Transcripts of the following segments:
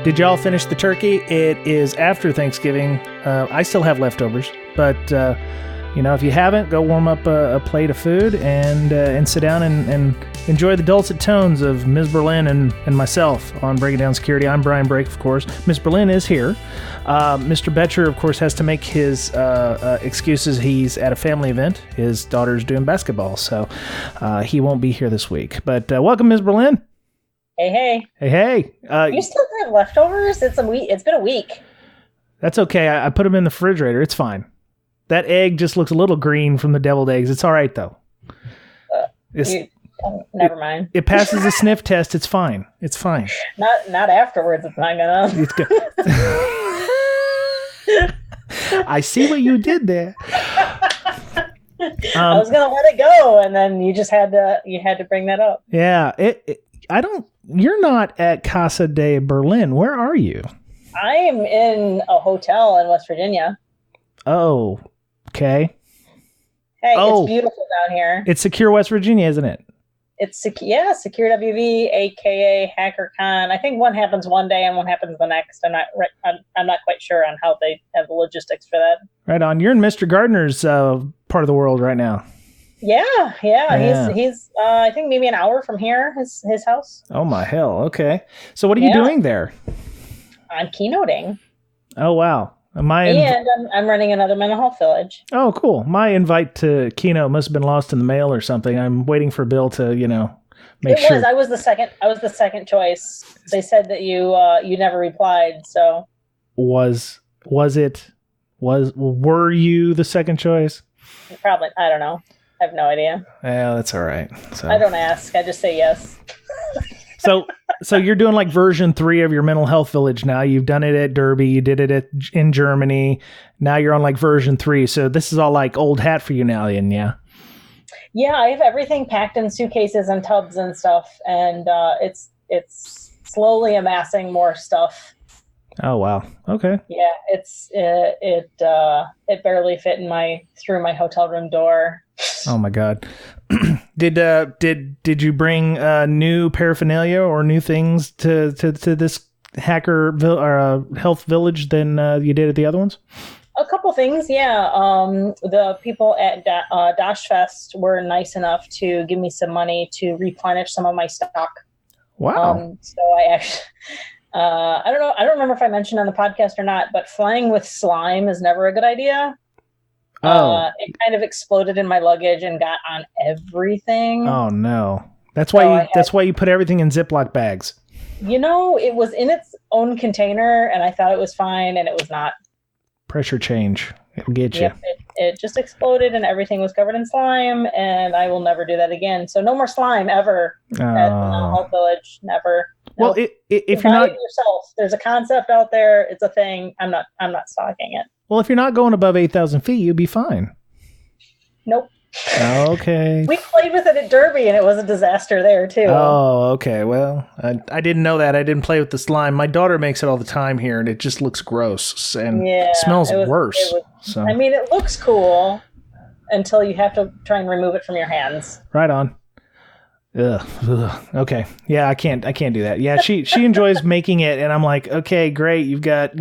Did y'all finish the turkey? It is after Thanksgiving. I still have leftovers, but if you haven't, go warm up a plate of food and sit down and enjoy the dulcet tones of Ms. Berlin and myself on Breaking Down Security. I'm Brian Brake, of course. Ms. Berlin is here. Mr. Betcher, of course, has to make his excuses. He's at a family event. His daughter's doing basketball, so he won't be here this week. But welcome, Ms. Berlin. Hey. You still have leftovers? It's been a week. That's okay. I put them in the refrigerator. It's fine. That egg just looks a little green from the deviled eggs. It's all right, though. Never mind. It passes the sniff test. It's fine. Not afterwards. It's not gonna. It's good. I see what you did there. I was gonna let it go, and then you had to bring that up. Yeah. You're not at Casa de Berlin. Where are you? I am in a hotel in West Virginia. Oh, okay. Hey, It's beautiful down here. It's Secure West Virginia, isn't it? It's Secure WV, aka HackerCon. I think one happens one day and one happens the next. I'm not quite sure on how they have the logistics for that. Right on. You're in Mr. Gardner's part of the world right now. Yeah. He's I think maybe an hour from here, his house. Oh my hell. Okay. So what are you doing there? I'm keynoting. Oh wow. I'm running another mental health village. Oh, cool. My invite to Keynote must have been lost in the mail or something. I'm waiting for Bill to, make sure. I was the second choice. They said that you never replied, so. Were you the second choice? Probably. I don't know. I have no idea. Yeah, that's all right. So. I don't ask. I just say yes. So you're doing like version 3 of your mental health village now. You've done it at Derby. You did it in Germany. Now you're on like version 3. So this is all like old hat for you now, Ian, yeah? Yeah, I have everything packed in suitcases and tubs and stuff. And it's slowly amassing more stuff. Oh, wow. Okay. Yeah, it barely fit through my hotel room door. Oh my God. Did you bring new paraphernalia or new things to this health village than you did at the other ones? A couple things, yeah. The people at Dash Fest were nice enough to give me some money to replenish some of my stock. Wow. So I actually, I don't know. I don't remember if I mentioned on the podcast or not, but flying with slime is never a good idea. It kind of exploded in my luggage and got on everything. Oh no. That's why you put everything in Ziploc bags. It was in its own container and I thought it was fine and it was not. Pressure change. It'll get you. Yep, it just exploded and everything was covered in slime and I will never do that again. So no more slime ever at the health village. Never. Well, if you're not yourself, there's a concept out there. It's a thing. I'm not stocking it. Well, if you're not going above 8,000 feet, you'd be fine. Nope. Okay. We played with it at Derby, and it was a disaster there, too. Oh, okay. Well, I didn't know that. I didn't play with the slime. My daughter makes it all the time here, and it just looks gross and smells worse. I mean, it looks cool until you have to try and remove it from your hands. Right on. Ugh. Okay. Yeah, I can't do that. Yeah, she enjoys making it, and I'm like, okay, great. You've got,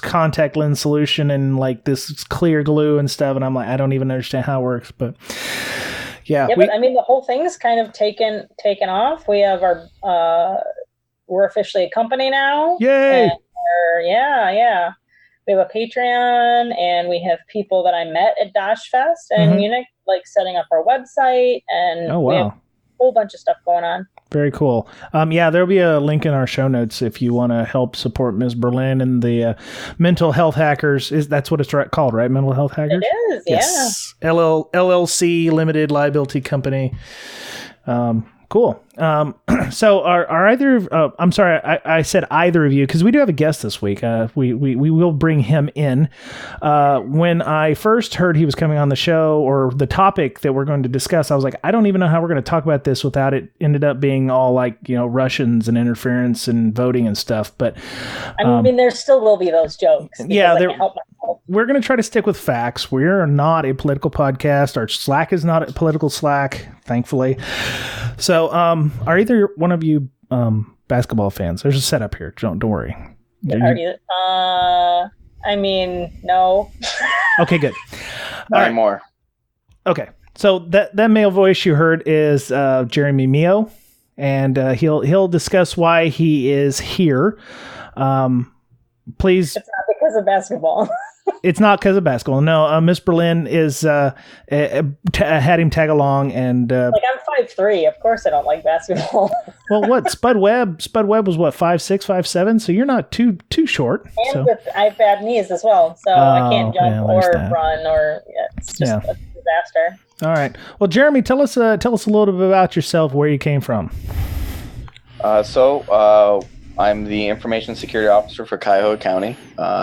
contact lens solution and like this clear glue and stuff, and I'm like, I don't even understand how it works, but yeah. Yeah, but the whole thing's kind of taken off. We have we're officially a company now. Yay! Yeah. We have a Patreon, and we have people that I met at Dash Fest and Munich, like setting up our website, and oh wow. Whole bunch of stuff going on. Very cool. There'll be a link in our show notes if you want to help support Ms. Berlin and the mental health hackers. That's what it's called, right? Mental health hackers? It is, yes. Yeah. LLC, limited liability company. Cool. So are either I'm sorry, I said either of you, because we do have a guest this week. We will bring him in. When I first heard he was coming on the show, or the topic that we're going to discuss, I was like, I don't even know how we're going to talk about this without it ended up being all like, Russians and interference and voting and stuff. But there still will be those jokes. Yeah, we're going to try to stick with facts. We're not a political podcast. Our Slack is not a political Slack, thankfully. So, are either one of you basketball fans? There's a setup here. Don't worry. I mean, no. Okay, good. All right, more. Okay, so that male voice you heard is Jeremy Mio, and he'll discuss why he is here. Please. It's not because of basketball. It's not because of basketball. No, Miss Berlin is had him tag along, and I'm 5'3". Of course, I don't like basketball. Well, what Spud Webb was what 5'6", 5'7", so you're not too short. And I have bad knees as well, so I can't jump or run, or it's just a disaster. All right. Well, Jeremy, tell us a little bit about yourself, where you came from. I'm the Information Security Officer for Cuyahoga County.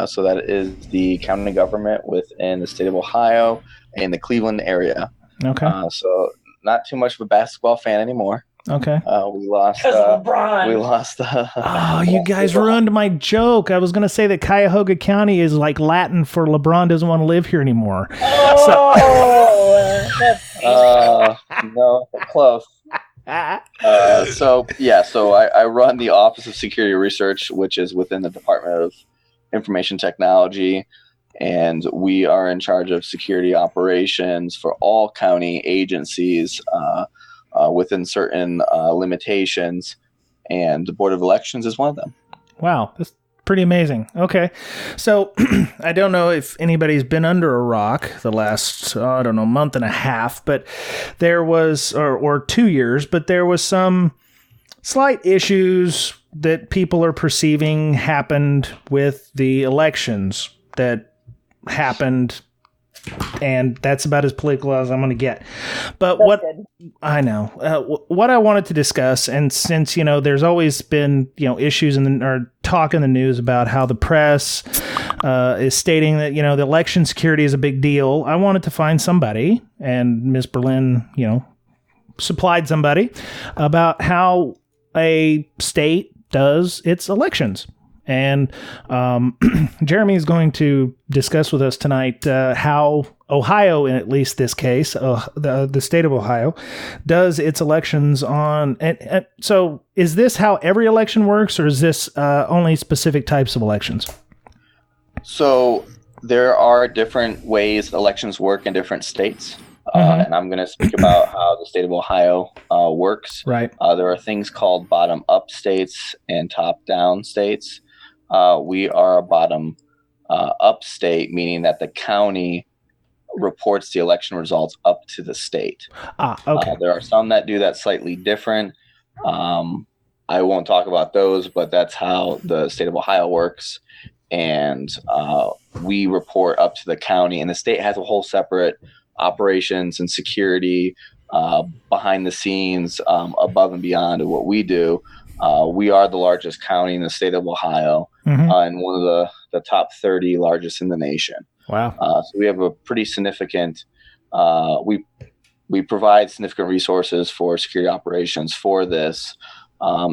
So that is the county government within the state of Ohio and the Cleveland area. Okay. So not too much of a basketball fan anymore. Okay. We lost. Because of LeBron. We lost. Oh, you guys ruined my joke. I was going to say that Cuyahoga County is like Latin for LeBron doesn't want to live here anymore. Oh, no, close. So I run the Office of Security Research, which is within the Department of Information Technology, and we are in charge of security operations for all county agencies within certain limitations, and the Board of Elections is one of them. Wow, that's pretty amazing. Okay, so I don't know if anybody's been under a rock the last, month and a half, but there was, or 2 years, but there was some slight issues that people are perceiving happened with the elections that happened, and that's about as political as I'm going to get. But I know what I wanted to discuss, and since there's always been issues or talk in the news about how the press is stating that the election security is a big deal, I wanted to find somebody, and Ms. Berlin supplied somebody about how a state does its elections. And Jeremy is going to discuss with us tonight how Ohio, in at least this case, the state of Ohio, does its elections on. And so is this how every election works, or is this only specific types of elections? So there are different ways elections work in different states. And I'm going to speak about how the state of Ohio works. Right. There are things called bottom-up states and top-down states. We are a bottom-up state, meaning that the county reports the election results up to the state. Okay. There are some that do that slightly different. I won't talk about those, but that's how the state of Ohio works. And we report up to the county, and the state has a whole separate operations and security behind the scenes, above and beyond of what we do. We are the largest county in the state of Ohio, and one of the top 30 largest in the nation. Wow. So we have a pretty significant, we provide significant resources for security operations for this,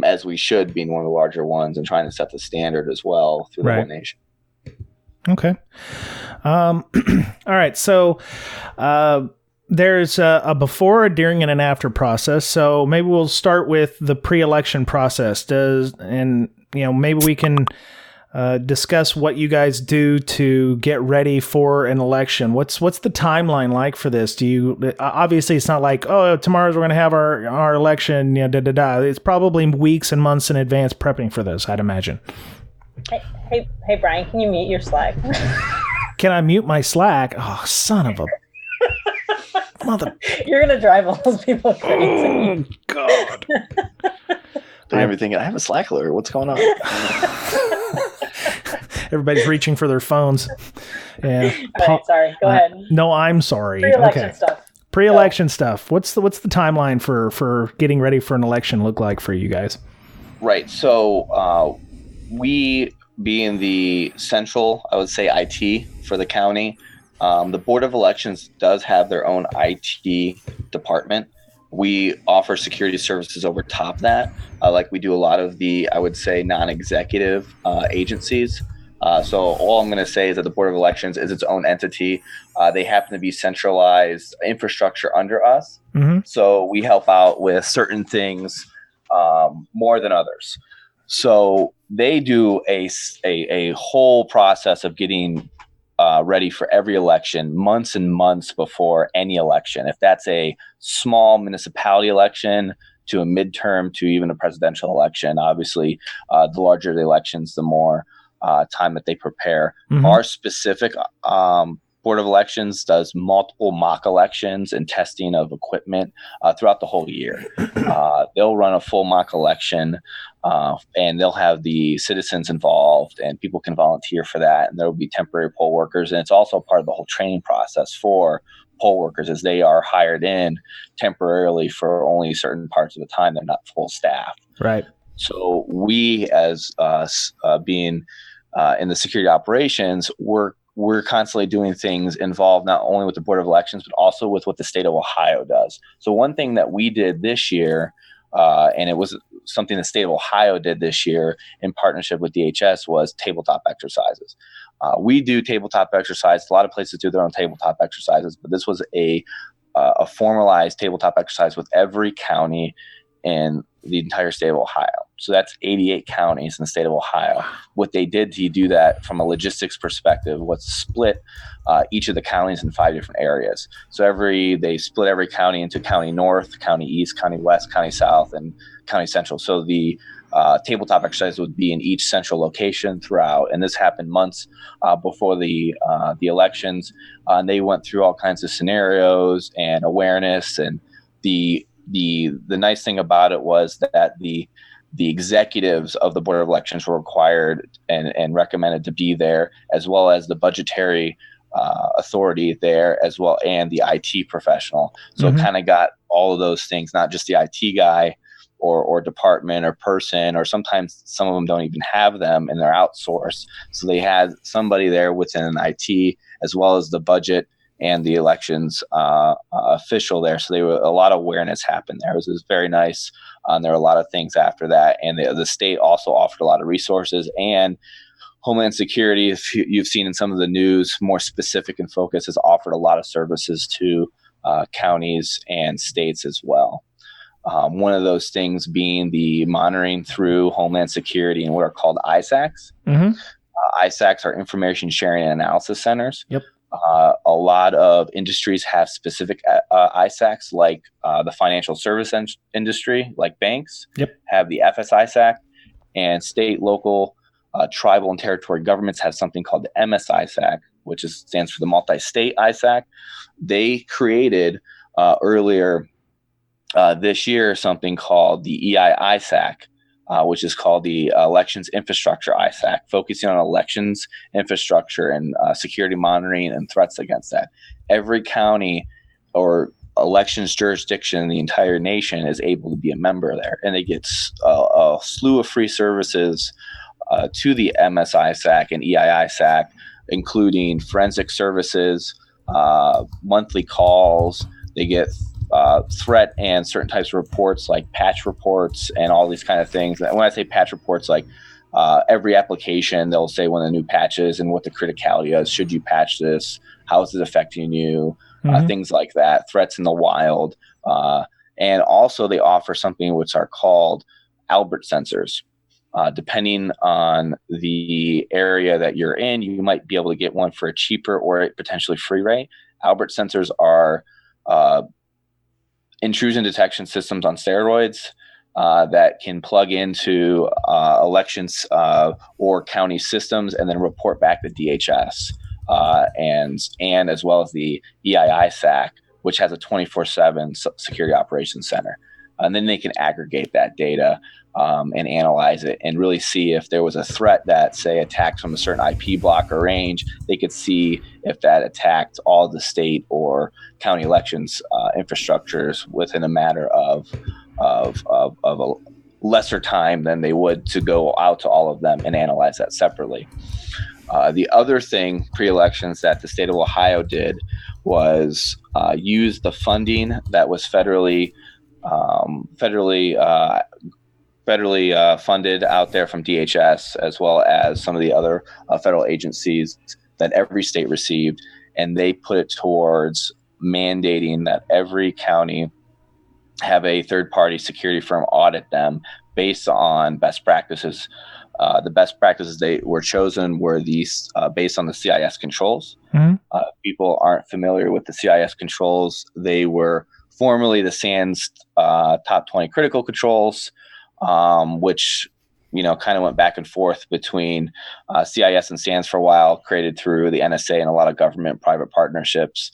as we should, being one of the larger ones and trying to set the standard as well through the whole nation. Okay. All right. So there's a before, a during, and an after process. So maybe we'll start with the pre-election process. Maybe we can discuss what you guys do to get ready for an election. What's the timeline like for this? Do you obviously it's not like tomorrow's we're going to have our election. It's probably weeks and months in advance prepping for this, I'd imagine. Hey, Brian, can you mute your Slack? Can I mute my Slack? Oh, son of a mother! You're gonna drive all those people crazy. Oh God! They're gonna be thinking, I have a Slack alert. What's going on? Everybody's reaching for their phones. Yeah. All right, sorry. Go ahead. No, I'm sorry. Pre-election stuff. Pre-election stuff. What's the timeline for getting ready for an election look like for you guys? Right. So we, being the central, I would say, IT for the county, the Board of Elections does have their own IT department. We offer security services over top that, like we do a lot of the, I would say, non-executive agencies. So all I'm going to say is that the Board of Elections is its own entity. They happen to be centralized infrastructure under us. So we help out with certain things more than others. So they do a whole process of getting ready for every election months and months before any election. If that's a small municipality election to a midterm to even a presidential election, obviously, the larger the elections, the more time that they prepare. Mm-hmm. Our specific Board of Elections does multiple mock elections and testing of equipment throughout the whole year. They'll run a full mock election and they'll have the citizens involved, and people can volunteer for that. And there will be temporary poll workers. And it's also part of the whole training process for poll workers, as they are hired in temporarily for only certain parts of the time. They're not full staff. Right. So we, as being in the security operations, we're constantly doing things involved not only with the Board of Elections, but also with what the state of Ohio does. So one thing that we did this year, and it was something the state of Ohio did this year in partnership with DHS, was tabletop exercises. We do tabletop exercises. A lot of places do their own tabletop exercises, but this was a formalized tabletop exercise with every county in the entire state of Ohio. So that's 88 counties in the state of Ohio. What they did to do that from a logistics perspective was split each of the counties in 5 different areas. So they split every county into county north, county east, county west, county south, and county central. So the tabletop exercise would be in each central location throughout. And this happened months before the elections. And they went through all kinds of scenarios and awareness. And the nice thing about it was that the executives of the Board of Elections were required and recommended to be there, as well as the budgetary authority there as well, and the IT professional. So It kind of got all of those things, not just the IT guy or department or person, or sometimes some of them don't even have them and they're outsourced. So they had somebody there within an IT as well as the budget and the elections official there. So there were a lot of awareness happened there. It was very nice. There were a lot of things after that. And the state also offered a lot of resources, and Homeland Security, if you've seen in some of the news, more specific and focused, has offered a lot of services to counties and states as well. One of those things being the monitoring through Homeland Security and what are called ISACs. Mm-hmm. ISACs are information sharing and analysis centers. Yep. A lot of industries have specific ISACs, like the financial service industry, like banks, have the FS-ISAC, and state, local, tribal, and territory governments have something called the MS-ISAC, which stands for the multi-state ISAC. They created earlier this year something called the EI-ISAC, which is called the Elections Infrastructure ISAC, focusing on elections infrastructure and security monitoring and threats against that. Every county or elections jurisdiction in the entire nation is able to be a member there, and they get a slew of free services to the MS-ISAC and EI-ISAC, including forensic services, monthly calls. They get threat and certain types of reports like patch reports and all these kind of things. And when I say patch reports, like every application, they'll say when the new patch is and what the criticality is. Should you patch this? How is it affecting you? Things like that. Threats in the wild. And also they offer something which are called Albert sensors. Depending on the area that you're in, you might be able to get one for a cheaper or a potentially free rate. Albert sensors are intrusion detection systems on steroids that can plug into elections or county systems and then report back to DHS and as well as the EI-ISAC, which has a 24/7 security operations center. And then they can aggregate that data and analyze it and really see if there was a threat that, say, attacked from a certain IP block or range. They could see if that attacked all the state or county elections infrastructures within a matter of a lesser time than they would to go out to all of them and analyze that separately. The other thing pre-elections that the state of Ohio did was use the funding that was federally funded out there from DHS, as well as some of the other federal agencies that every state received, and they put it towards mandating that every county have a third-party security firm audit them based on best practices. The best practices they were chosen were these based on the CIS controls. Mm-hmm. People aren't familiar with the CIS controls. They were formerly the SANS top 20 critical controls, which kind of went back and forth between CIS and SANS for a while, created through the NSA and a lot of government-private partnerships.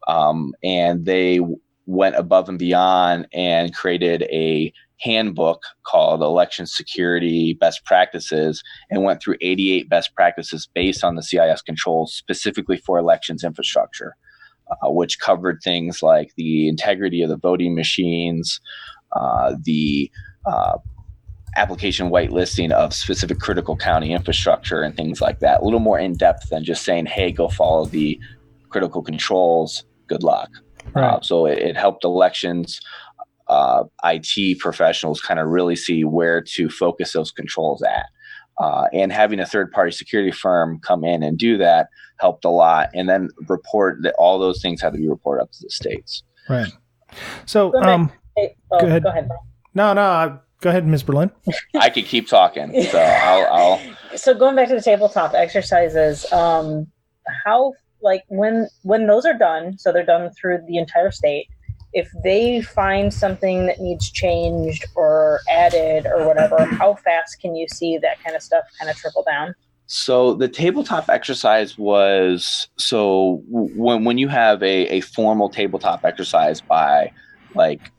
And they went above and beyond and created a handbook called Election Security Best Practices, and went through 88 best practices based on the CIS controls specifically for elections infrastructure, which covered things like the integrity of the voting machines, the application whitelisting of specific critical county infrastructure and things like that. A little more in depth than just saying, hey, go follow the critical controls. Good luck. Right. So it helped elections IT professionals kind of really see where to focus those controls at. And having a third-party security firm come in and do that helped a lot. And then report that all those things had to be reported up to the states. Right. So, go ahead. Go ahead. No, go ahead, Ms. Berlin. I could keep talking, so I'll. So going back to the tabletop exercises, how, like, when those are done, so they're done through the entire state, if they find something that needs changed or added or whatever, how fast can you see that kind of stuff kind of trickle down? So the tabletop exercise was, so when you have a formal tabletop exercise by like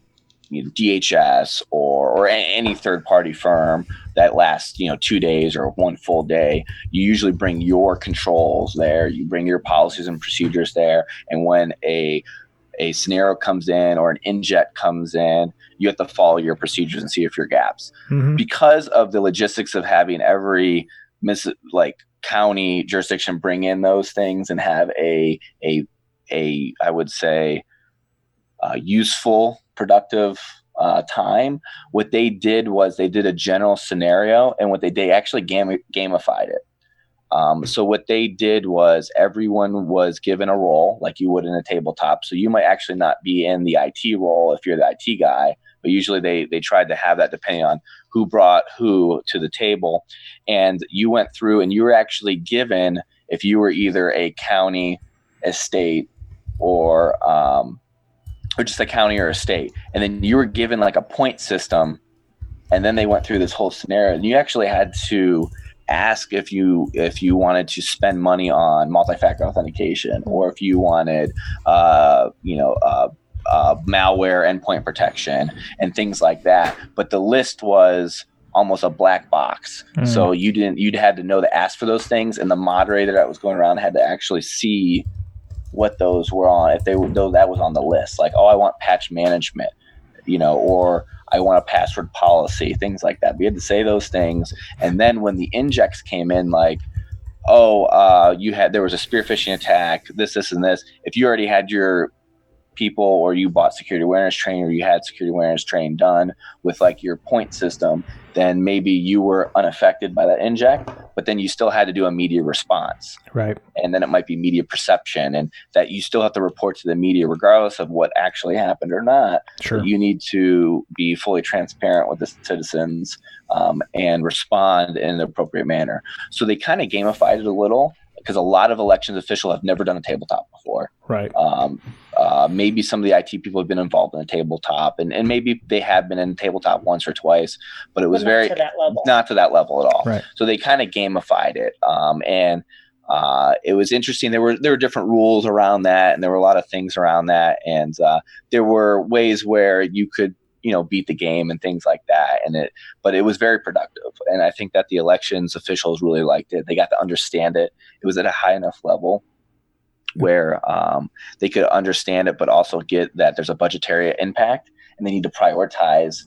DHS or any third party firm that lasts 2 days or one full day, you usually bring your controls there, you bring your policies and procedures there, and when a scenario comes in or an inject comes in, you have to follow your procedures and see if your gaps. Mm-hmm. Because of the logistics of having every county jurisdiction bring in those things and have a I would say useful, productive time, what they did was they did a general scenario, and they actually gamified it. So what they did was everyone was given a role like you would in a tabletop. So you might actually not be in the IT role if you're the IT guy, but usually they tried to have that depending on who brought who to the table. And you went through and you were actually given, if you were either a county, a state, or just a county or a state, and then you were given like a point system, and then they went through this whole scenario, and you actually had to ask if you wanted to spend money on multi-factor authentication, or if you wanted malware endpoint protection and things like that. But the list was almost a black box. So you'd had to know to ask for those things, and the moderator that was going around had to actually see what those were on, if they were that was on the list, like, oh, I want patch management, or I want a password policy, things like that. We had to say those things. And then when the injects came in, like, there was a spear phishing attack, this, and this. If you already had your people, or you bought security awareness training, or you had security awareness training done with like your point system, then maybe you were unaffected by that inject, but then you still had to do a media response. Right. And then it might be media perception, and that you still have to report to the media regardless of what actually happened or not. Sure. You need to be fully transparent with the citizens and respond in an appropriate manner. So they kind of gamified it a little, because a lot of elections officials have never done a tabletop before. Right. Maybe some of the IT people have been involved in a tabletop, and maybe they have been in a tabletop once or twice, but it was not to that level at all. Right. So they kind of gamified it. And it was interesting. There were different rules around that, and there were a lot of things around that. And there were ways where you could, beat the game and things like that. But it was very productive. And I think that the elections officials really liked it. They got to understand it. It was at a high enough level where they could understand it, but also get that there's a budgetary impact, and they need to prioritize,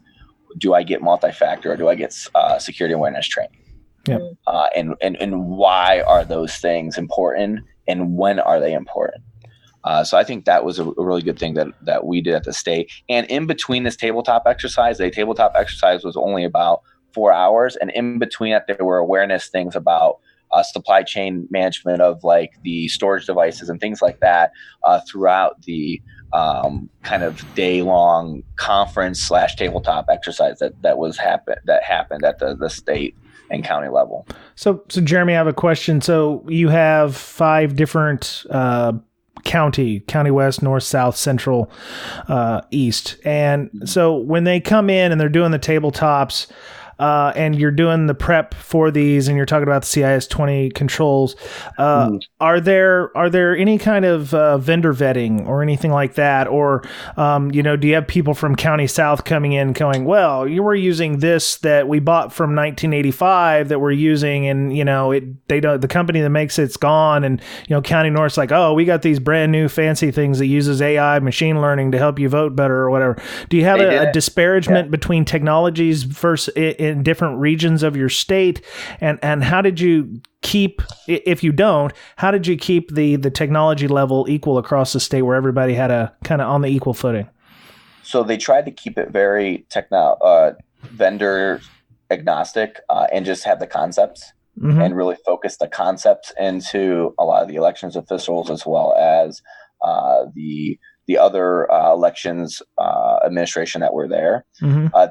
do I get multi-factor or do I get security awareness training? Yeah. And why are those things important, and when are they important? So I think that was a really good thing that we did at the state. And in between this tabletop exercise, the tabletop exercise was only about 4 hours. And in between that, there were awareness things about supply chain management of like the storage devices and things like that throughout the kind of day-long conference / tabletop exercise that happened at the state and county level. So Jeremy, I have a question. So you have 5 different county west, north, south, central, east. And so when they come in and they're doing the tabletops, and you're doing the prep for these, and you're talking about the CIS 20 controls. Are there any kind of vendor vetting or anything like that, or do you have people from County South coming in, going, well, you were using this that we bought from 1985 that we're using, and the company that makes it's gone, and County North's like, oh, we got these brand new fancy things that uses AI machine learning to help you vote better or whatever. Do you have a disparagement between technologies versus in different regions of your state, and how did you keep, if you don't, how did you keep the technology level equal across the state where everybody had a kind of on the equal footing? So they tried to keep it very vendor agnostic, and just have the concepts and really focus the concepts into a lot of the elections officials, as well as the other elections administration that were there.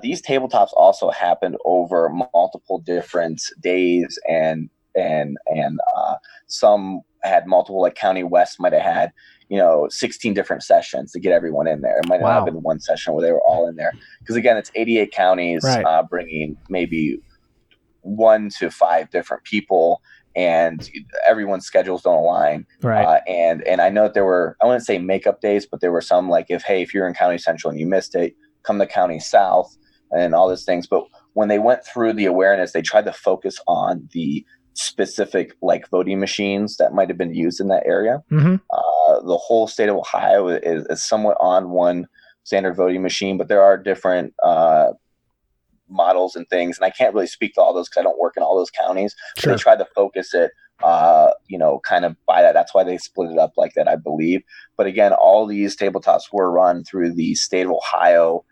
These tabletops also happened over multiple different days, and some had multiple, like County West might have had 16 different sessions to get everyone in there. It might not have been one session where they were all in there, because again, it's 88 counties, bringing maybe 1 to 5 different people, and everyone's schedules don't align. And I know that there were, I wouldn't say makeup days, but there were some like, if you're in County Central and you missed it, come to County South and all these things. But when they went through the awareness, they tried to focus on the specific like voting machines that might have been used in that area. The whole state of Ohio is somewhat on one standard voting machine, but there are different models and things, and I can't really speak to all those because I don't work in all those counties. Sure. They tried to focus it, kind of by that. That's why they split it up like that, I believe. But again, all these tabletops were run through the state of Ohio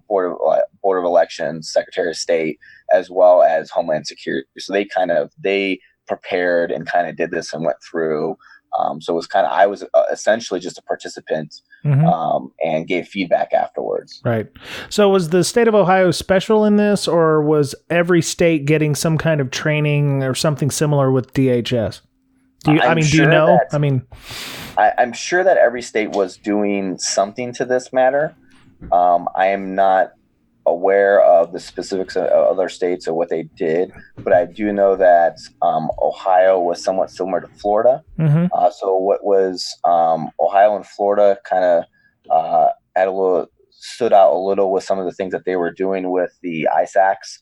Board of Elections, Secretary of State, as well as Homeland Security. So they prepared and kind of did this and went through. So it was I was essentially just a participant, and gave feedback afterwards. Right. So was the state of Ohio special in this, or was every state getting some kind of training or something similar with DHS? Do you know? I'm sure that every state was doing something to this matter. I am not aware of the specifics of other states or what they did, but I do know that Ohio was somewhat similar to Florida. So what was Ohio and Florida kind of stood out a little with some of the things that they were doing with the ISACs,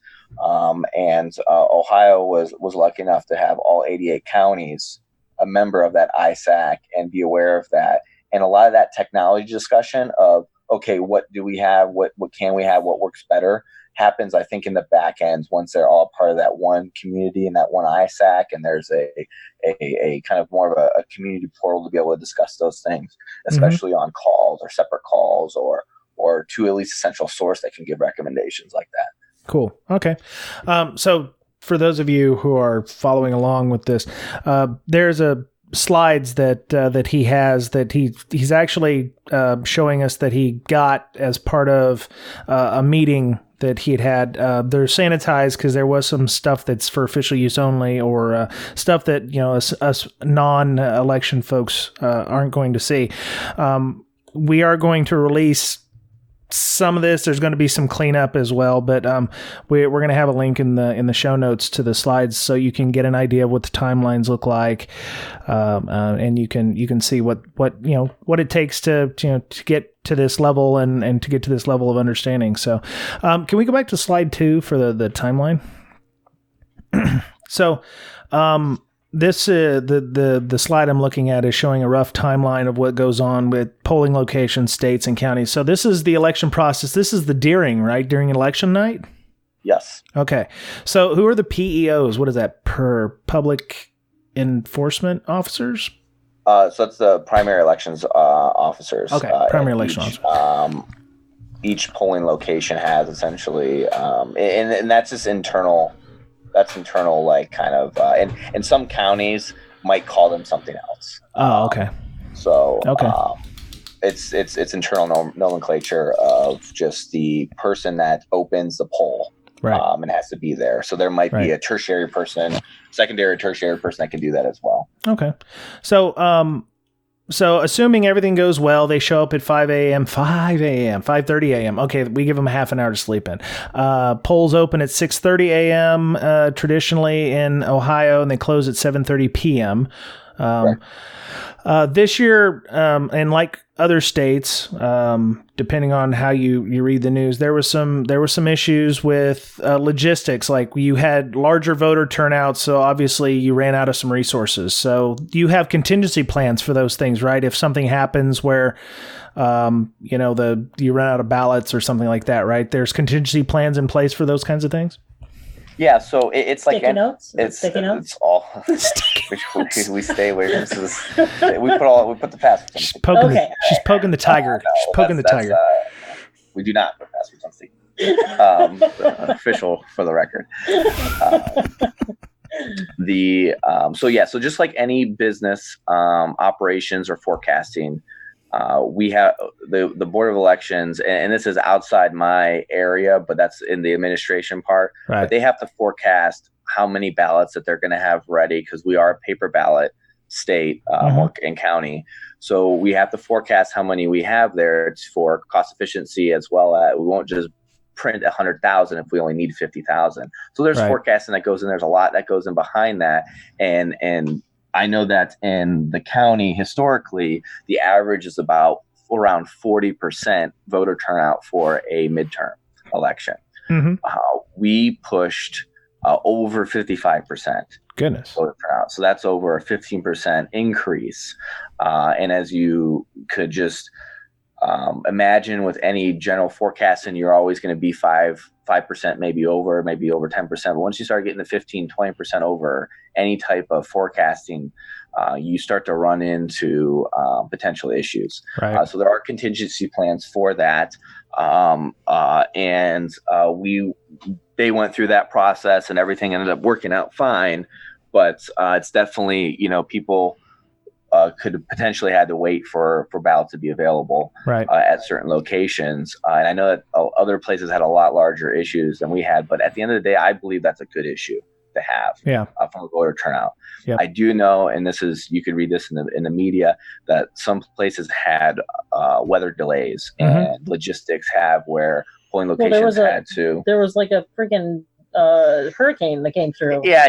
and Ohio was lucky enough to have all 88 counties a member of that ISAC and be aware of that. And a lot of that technology discussion of, okay, what do we have? What can we have? What works better? Happens, I think, in the back end once they're all part of that one community and that one ISAC, and there's a kind of more of a community portal to be able to discuss those things, especially on calls or separate calls, or to at least a central source that can give recommendations like that. Cool. Okay. So for those of you who are following along with this, there's a slides that he has that he's actually showing us that he got as part of a meeting that he had. They're sanitized because there was some stuff that's for official use only, or stuff that us non-election folks aren't going to see. We are going to release some of this. There's going to be some cleanup as well, but we're going to have a link in the show notes to the slides so you can get an idea of what the timelines look like, and you can see what it takes to get to this level and to get to this level of understanding. So can we go back to slide 2 for the timeline? So this the slide I'm looking at is showing a rough timeline of what goes on with polling locations, states, and counties. So this is the election process. This is the during, right? During election night? Yes. Okay. So who are the PEOs? What is that? Public enforcement officers? So that's the primary elections officers. Okay. Primary election officers. Each polling location has essentially, and that's just internal That's internal, like kind of, and some counties might call them something else. Oh, okay. So okay. It's internal nomenclature of just the person that opens the poll. Right. And has to be there. So there might be a tertiary person, secondary or tertiary person that can do that as well. Okay. So assuming everything goes well, they show up at 5:30 a.m. Okay, we give them a half an hour to sleep in. Polls open at 6:30 a.m. Traditionally in Ohio, and they close at 7:30 p.m. This year, and like other states, depending on how you read the news, there were some issues with logistics. Like you had larger voter turnout, so obviously you ran out of some resources. So you have contingency plans for those things, right? If something happens where you run out of ballots or something like that, right? There's contingency plans in place for those kinds of things. Yeah, so it's like sticky notes. It's all. we stay away from this. We put the passwords on. She's poking the tiger. She's poking the tiger. We do not put passwords on sticky. Official for the record. So just like any business operations or forecasting, we have the Board of Elections, and this is outside my area, but that's in the administration part. Right. But they have to forecast how many ballots that they're going to have ready, because we are a paper ballot state and county. So we have to forecast how many we have there for cost efficiency, as well as we won't just print 100,000 if we only need 50,000. So there's forecasting that goes in. There's a lot that goes in behind that, and I know that in the county, historically, the average is about around 40% voter turnout for a midterm election. Mm-hmm. We pushed over 55%. Goodness. Voter turnout. So that's over a 15% increase. And as you could just imagine with any general forecasting, you're always going to be 5%, maybe over 10%. But once you start getting to 15, 20% over any type of forecasting, you start to run into potential issues. Right. So there are contingency plans for that. They went through that process, and everything ended up working out fine. But it's definitely, people could potentially had to wait for ballots to be available at certain locations. And I know that other places had a lot larger issues than we had, but at the end of the day, I believe that's a good issue to have from a voter turnout. Yep. I do know, and you could read this in the media, that some places had weather delays and logistics have where polling locations there was like a freaking hurricane that came through. Yeah,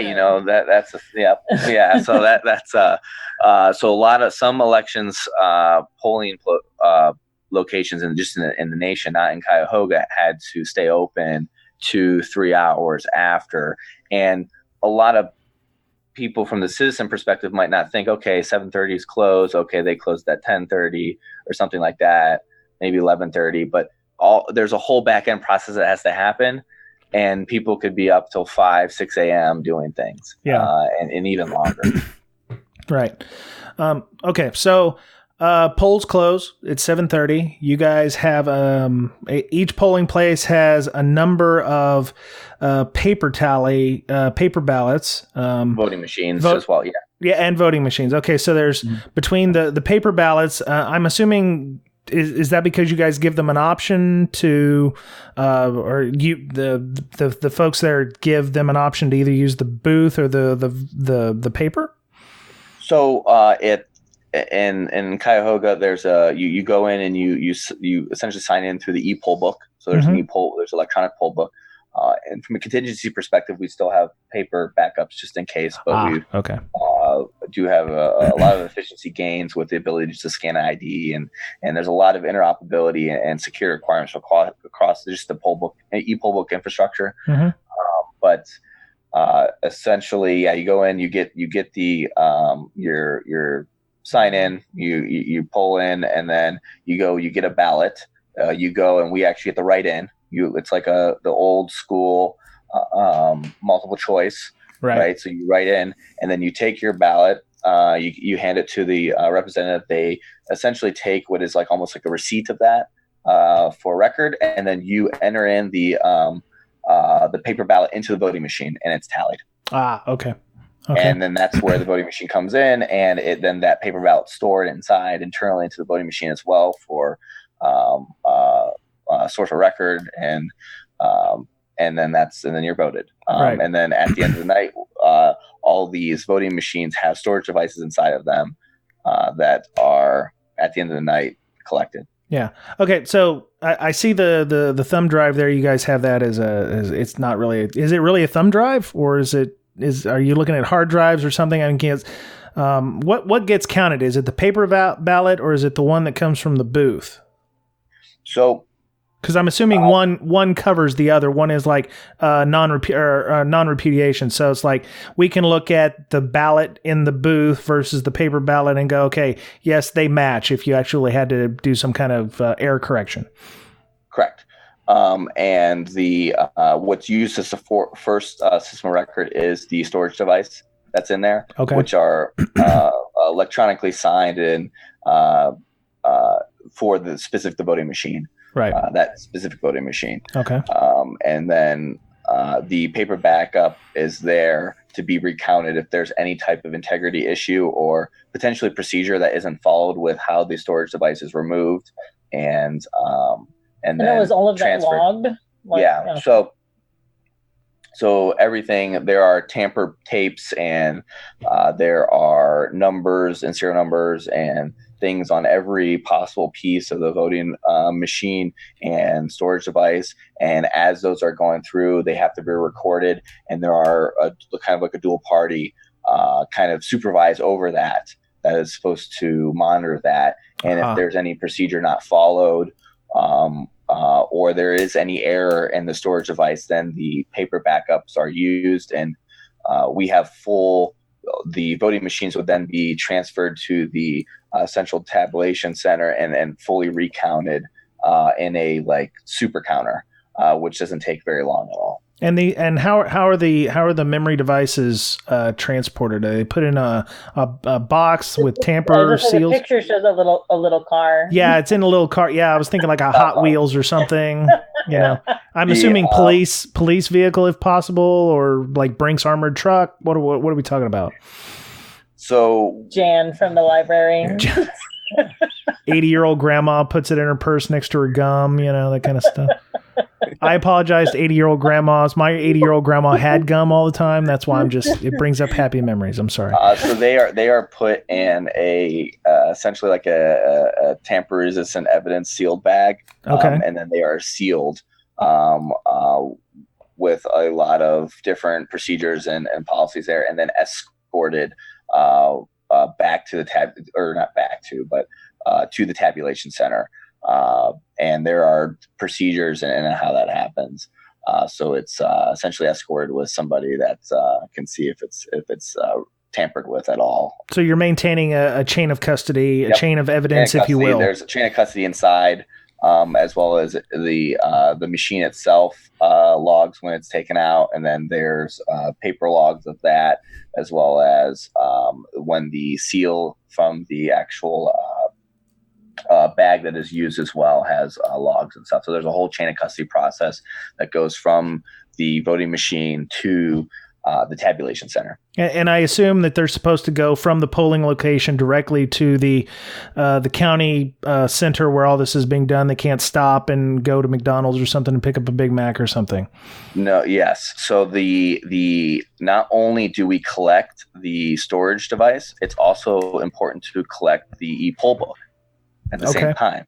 So some elections polling locations in the nation, not in Cuyahoga, had to stay open 2-3 hours after, and a lot of people from the citizen perspective might not think, okay, 7:30 is closed. Okay, they closed at 10:30 or something like that, maybe 11:30, but there's a whole back end process that has to happen. And people could be up till 5-6 a.m. doing things, and even longer. Right. Okay. So polls close at 7:30. You guys have each polling place has a number of paper ballots, voting machines as well. Yeah. Yeah, and voting machines. Okay, so there's between the paper ballots. I'm assuming. Is that because you guys give them an option to, or the folks there give them an option to either use the booth or the paper? So in Cuyahoga, there's you go in and you essentially sign in through the e-poll book. So there's there's electronic poll book. And from a contingency perspective, we still have paper backups just in case, but we do have a lot of efficiency gains with the ability just to scan an ID, and there's a lot of interoperability and security requirements across just the poll book, e-poll book infrastructure. But essentially, you go in, you get the your sign in, you pull in, and then you get a ballot. You go, and we actually get the write in. It's like the old school multiple choice, right? So you write in, and then you take your ballot. You hand it to the representative. They essentially take what is like almost like a receipt of that for record, and then you enter in the the paper ballot into the voting machine, and it's tallied. Okay. And then that's where the voting machine comes in, and then that paper ballot stored inside internally into the voting machine as well for source of record, and then you're voted. Right. And then at the end of the night, all these voting machines have storage devices inside of them that are at the end of the night collected. Yeah. Okay. So I see the thumb drive there. You guys have that as it's not really. Is it really a thumb drive, or are you looking at hard drives or something? I mean, what gets counted? Is it the paper ballot, or is it the one that comes from the booth? So, because I'm assuming one covers the other. One is like non-repudiation. So it's like we can look at the ballot in the booth versus the paper ballot and go, okay, yes, they match. If you actually had to do some kind of error correction. Correct. And the what's used as the first system of record is the storage device that's in there, which are electronically signed in for the voting machine. Right. That specific voting machine. Okay. And then the paper backup is there to be recounted if there's any type of integrity issue or potentially procedure that isn't followed with how the storage device is removed, and then was all of transferred. That logged? Yeah. So everything, there are tamper tapes, and there are numbers and serial numbers and things on every possible piece of the voting machine and storage device. And as those are going through, they have to be recorded, and there are kind of like a dual party kind of supervise over that is supposed to monitor that. And if there's any procedure not followed, or there is any error in the storage device, then the paper backups are used, and we have the voting machines would then be transferred to the central tabulation center and fully recounted in a super counter, which doesn't take very long at all. And how are the memory devices transported? Are they put in a box with tamper seals? The picture shows a little car. Yeah, it's in a little car. Yeah, I was thinking like a Hot Wheels or something. You know, I'm assuming police vehicle if possible, or like Brinks armored truck. What are we talking about? So Jan from the library. 80-year-old grandma puts it in her purse next to her gum. You know, that kind of stuff. I apologize to 80-year-old grandmas. My 80-year-old grandma had gum all the time. That's why it brings up happy memories. I'm sorry. So they are put in a essentially like a tamper-resistant evidence sealed bag. Okay. And then they are sealed with a lot of different procedures and policies there, and then escorted back to to the tabulation center. And there are procedures and how that happens. So it's essentially escorted with somebody that can see if it's tampered with at all. So you're maintaining a chain of custody, a chain of evidence, if you will. There's a chain of custody inside, as well as the machine itself logs when it's taken out, and then there's paper logs of that, as well as when the seal from the actual bag that is used as well has logs and stuff. So there's a whole chain of custody process that goes from the voting machine to the tabulation center. And I assume that they're supposed to go from the polling location directly to the county center where all this is being done. They can't stop and go to McDonald's or something and pick up a Big Mac or something. No, yes. So the not only do we collect the storage device, it's also important to collect the poll book at the same time.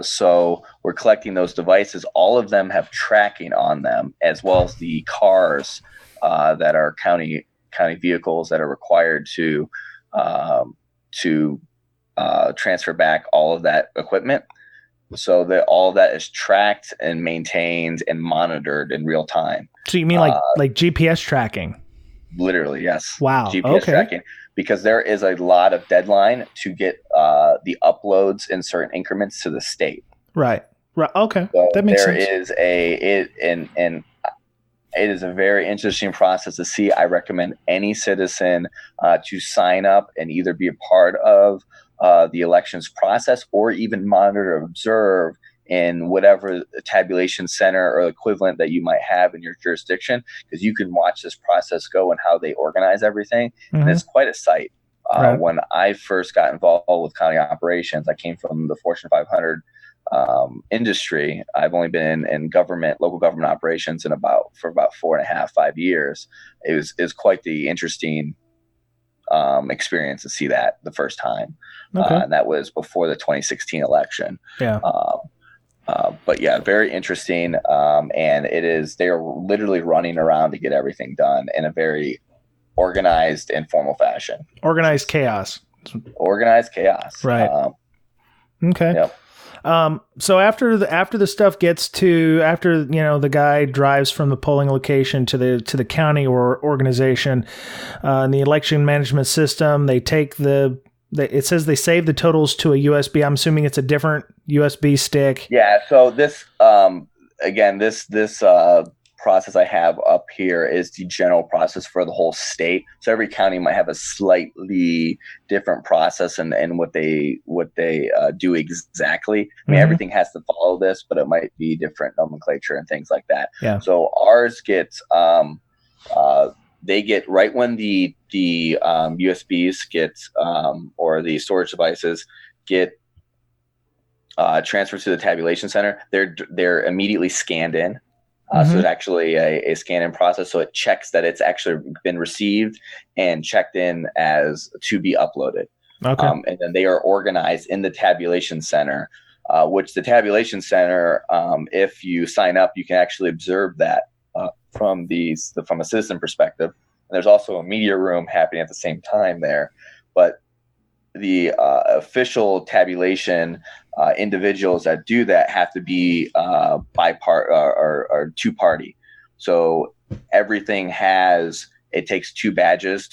So we're collecting those devices. All of them have tracking on them, as well as the cars that are county vehicles that are required to transfer back all of that equipment. So that all of that is tracked and maintained and monitored in real time. So you mean like GPS tracking? Literally, yes. Wow. GPS tracking. Because there is a lot of deadline to get the uploads in certain increments to the state. Right. Okay. So that makes sense. It is a very interesting process to see. I recommend any citizen to sign up and either be a part of the elections process or even monitor or observe in whatever tabulation center or equivalent that you might have in your jurisdiction, because you can watch this process go and how they organize everything. And it's quite a sight. Right. When I first got involved with county operations, I came from the Fortune 500 industry. I've only been in local government operations for about 4.5, 5 years. It was quite the interesting experience to see that the first time. And that was before the 2016 election. Yeah. But yeah, very interesting. And they're literally running around to get everything done in a very organized and formal fashion. Organized chaos. Right. Okay. Yep. So after the stuff gets to, after, the guy drives from the polling location to the county or organization, and the election management system, they take it says they save the totals to a USB. I'm assuming it's a different USB stick. Yeah. So this, again, this process I have up here is the general process for the whole state. So every county might have a slightly different process and what they do exactly. I mean, everything has to follow this, but it might be different nomenclature and things like that. Yeah. So ours gets, they get right when the USBs get, or the storage devices get transferred to the tabulation center, they're immediately scanned in. So it's actually a scan-in process. So it checks that it's actually been received and checked in as to be uploaded. Okay. And then they are organized in the tabulation center, which the tabulation center, if you sign up, you can actually observe that from a citizen perspective. And there's also a media room happening at the same time there. But the official tabulation individuals that do that have to be or two-party. So everything it takes 2 badges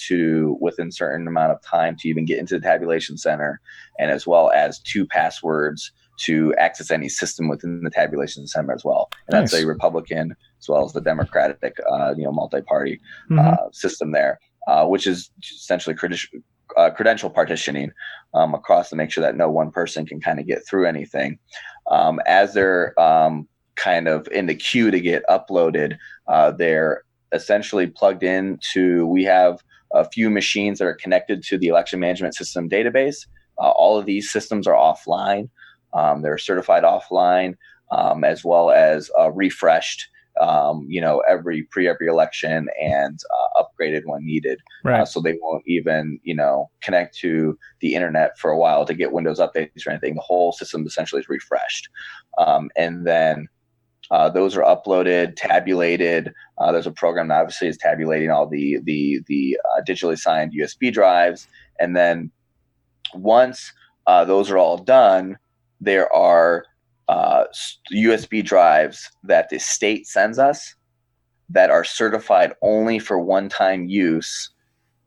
within a certain amount of time to even get into the tabulation center, and as well as 2 passwords to access any system within the tabulation center as well. And Nice. That's a Republican as well as the Democratic, multi-party system there, which is essentially credential partitioning across to make sure that no one person can kind of get through anything. As they're kind of in the queue to get uploaded, they're essentially plugged into, we have a few machines that are connected to the election management system database. All of these systems are offline. They're certified offline, as well as refreshed every election and upgraded when needed. Right. So they won't even, connect to the internet for a while to get Windows updates or anything. The whole system essentially is refreshed. And then those are uploaded, tabulated. There's a program that obviously is tabulating all the digitally signed USB drives. And then once those are all done, there are USB drives that the state sends us that are certified only for one-time use,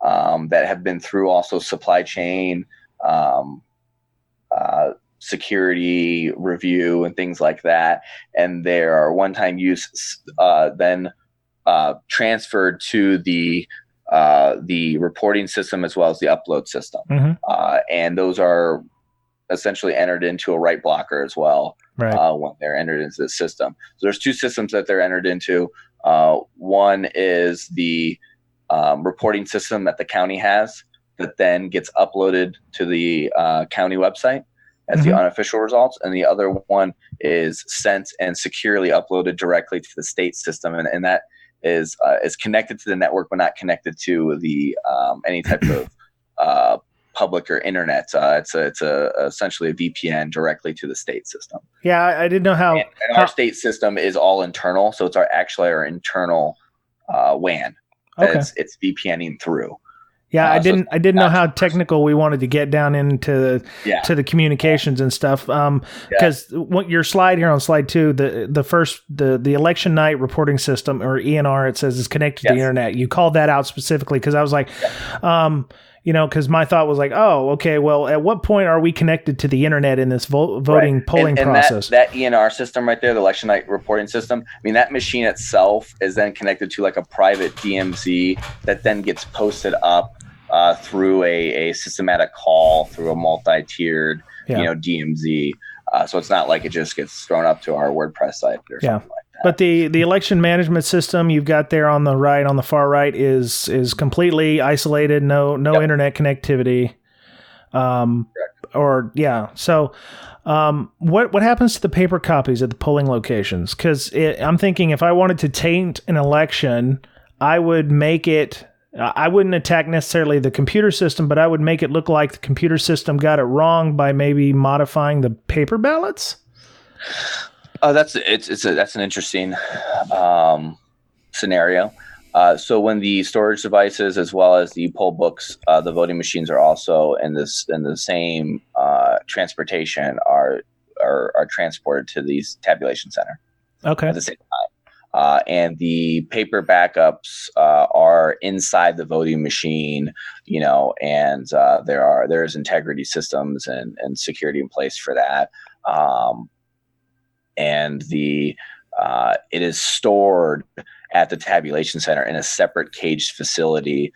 that have been through also supply chain, security review and things like that. And there are one-time use then transferred to the reporting system as well as the upload system. And those are essentially entered into a write blocker as well. Right. When they're entered into the system. So there's 2 systems that they're entered into. One is the reporting system that the county has that then gets uploaded to the county website as the unofficial results. And the other one is sent and securely uploaded directly to the state system. And that is connected to the network, but not connected to the any type of public or internet. It's essentially a VPN directly to the state system. Yeah, I didn't know how. And our state system is all internal, so it's our internal WAN. Okay. It's VPNing through. Yeah, I didn't know how technical we wanted to get down into the communications and stuff. Because what your slide here on slide 2, the election night reporting system, or ENR, it says is connected to the internet. You called that out specifically because I was like, because my thought was like, oh, okay, well, at what point are we connected to the internet in this polling process? That ENR system right there, the election night reporting system, I mean, that machine itself is then connected to like a private DMZ that then gets posted up through a systematic call through a multi-tiered, DMZ. So it's not like it just gets thrown up to our WordPress site or something like that. But the election management system you've got there on the far right is completely isolated, no internet connectivity. So what happens to the paper copies at the polling locations? Because I'm thinking if I wanted to taint an election, I would make it. I wouldn't attack necessarily the computer system, but I would make it look like the computer system got it wrong by maybe modifying the paper ballots. Oh, that's an interesting scenario. So when the storage devices as well as the poll books, the voting machines are also in the same transportation are transported to the tabulation center. Okay. At the same time. And the paper backups are inside the voting machine, and there's integrity systems and security in place for that. And it is stored at the tabulation center in a separate caged facility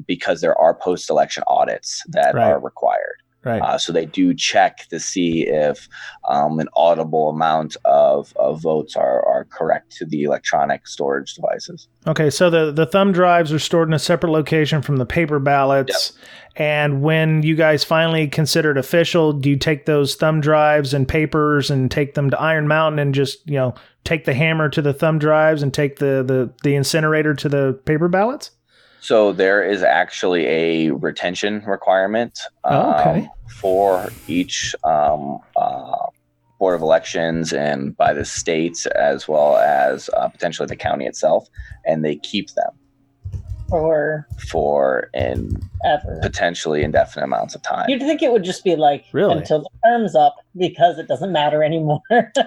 because there are post-election audits that are required. Right. So they do check to see if an audible amount of votes are correct to the electronic storage devices. Okay, so the thumb drives are stored in a separate location from the paper ballots. Yep. And when you guys finally consider it official, do you take those thumb drives and papers and take them to Iron Mountain and just, take the hammer to the thumb drives and take the incinerator to the paper ballots? So there is actually a retention requirement for each Board of Elections and by the states as well as potentially the county itself, and they keep them for potentially indefinite amounts of time. You'd think it would just be until the term's up because it doesn't matter anymore.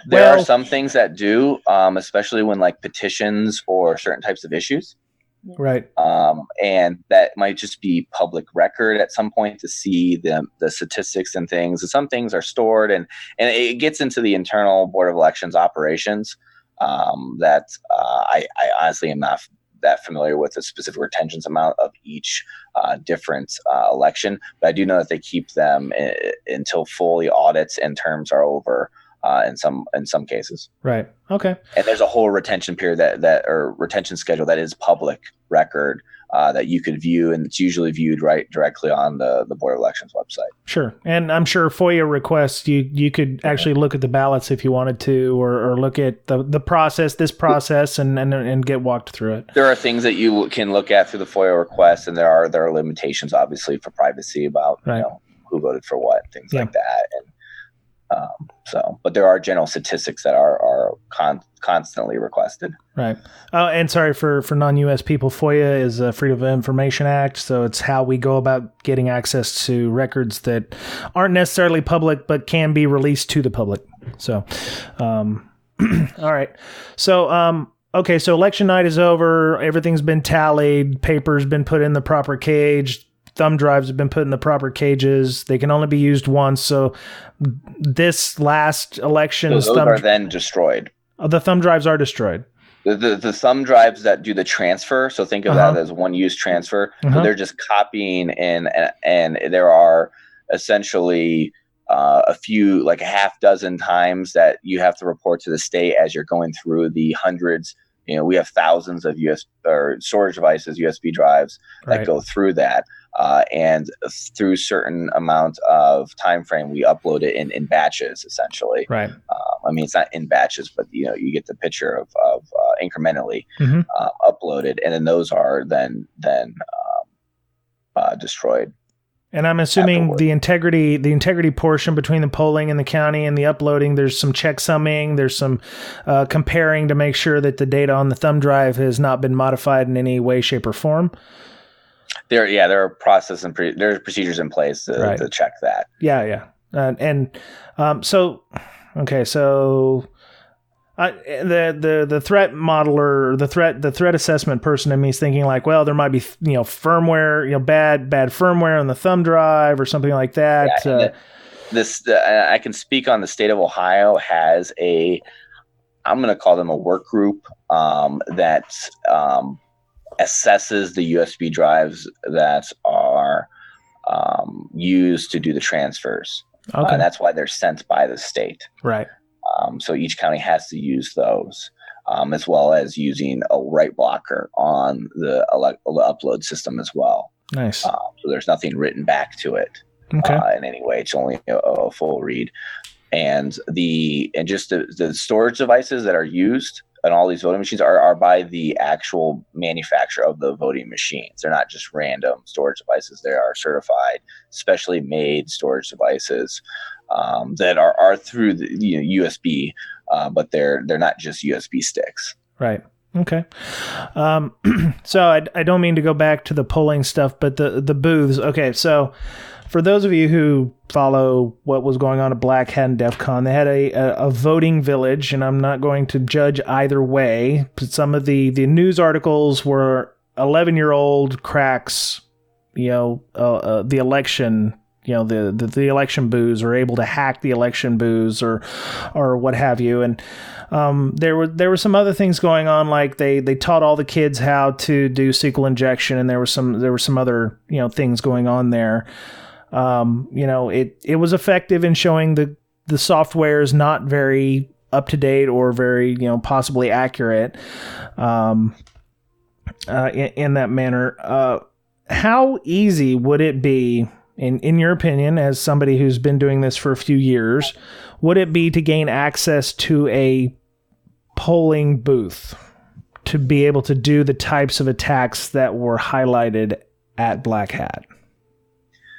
There are some things that do, especially when petitions or certain types of issues. Right. And that might just be public record at some point to see the statistics and things. And some things are stored and it gets into the internal Board of Elections operations that I honestly am not that familiar with the specific retentions amount of each different election. But I do know that they keep them until fully audits and terms are over. In some cases, right? Okay, and there's a whole retention period that or retention schedule that is public record that you could view, and it's usually viewed directly on the Board of Elections website. Sure, and I'm sure FOIA requests you could actually look at the ballots if you wanted to, or look at the process, and get walked through it. There are things that you can look at through the FOIA request, and there are limitations, obviously, for privacy about who voted for what, things like that, and. But there are general statistics that are constantly requested. Right. And sorry for non-U.S. people, FOIA is a Freedom of Information Act, so it's how we go about getting access to records that aren't necessarily public but can be released to the public. So, all right. So, okay, so election night is over. Everything's been tallied. Paper's been put in the proper cage. Thumb drives have been put in the proper cages. They can only be used once. So this last election, those are then destroyed. The thumb drives are destroyed. The thumb drives that do the transfer. So think of that as one-use transfer. So they're just copying in, and there are essentially a few, like a half dozen times that you have to report to the state as you're going through the hundreds. We have thousands of storage devices, USB drives that go through that. And through certain amount of time frame, we upload it in batches, essentially. Right. I mean, it's not in batches, but you get the picture of incrementally uploaded, and then those are then destroyed. And I'm assuming the integrity portion between the polling and the county and the uploading, there's some checksumming, there's some comparing to make sure that the data on the thumb drive has not been modified in any way, shape, or form. There are processes and there's procedures in place to check that. Yeah. So the threat modeler, the threat assessment person in me is thinking there might be firmware, bad firmware on the thumb drive or something like that. Yeah, I can speak on the state of Ohio has I'm going to call them a work group that assesses the USB drives that are used to do the transfers. Okay. And that's why they're sent by the state. Right. So each county has to use those, as well as using a write blocker on the upload system as well. Nice. So there's nothing written back to it in any way. It's only a full read. And just the storage devices that are used on all these voting machines are by the actual manufacturer of the voting machines. They're not just random storage devices. They are certified, specially made storage devices that are through the USB, but they're not just USB sticks. Right. Okay. So I don't mean to go back to the polling stuff, but the booths. Okay. So for those of you who follow what was going on at Black Hat and DEF CON, they had a voting village, and I'm not going to judge either way. But some of the news articles were 11-year-old cracks, the election, the election booths, or able to hack the election booths or what have you. And there were some other things going on, like they taught all the kids how to do SQL injection, and there were some other things going on there. It was effective in showing the software is not very up to date or very, possibly accurate, in that manner. How easy would it be, in your opinion, as somebody who's been doing this for a few years, would it be to gain access to a polling booth to be able to do the types of attacks that were highlighted at Black Hat?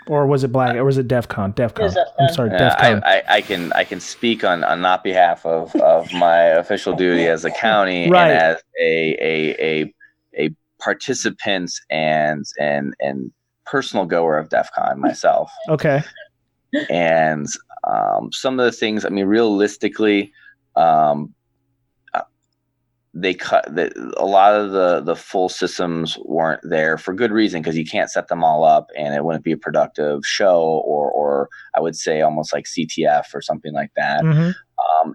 Or was it or was it DEF CON? DEF CON. I'm sorry, DEF CON. I can speak on not behalf of my official duty as a county, right, and as a participant and personal goer of DEF CON myself. Okay. And some of the things, realistically, they cut a lot of the full systems weren't there for good reason, because you can't set them all up and it wouldn't be a productive show, or I would say almost like CTF or something like that. Mm-hmm.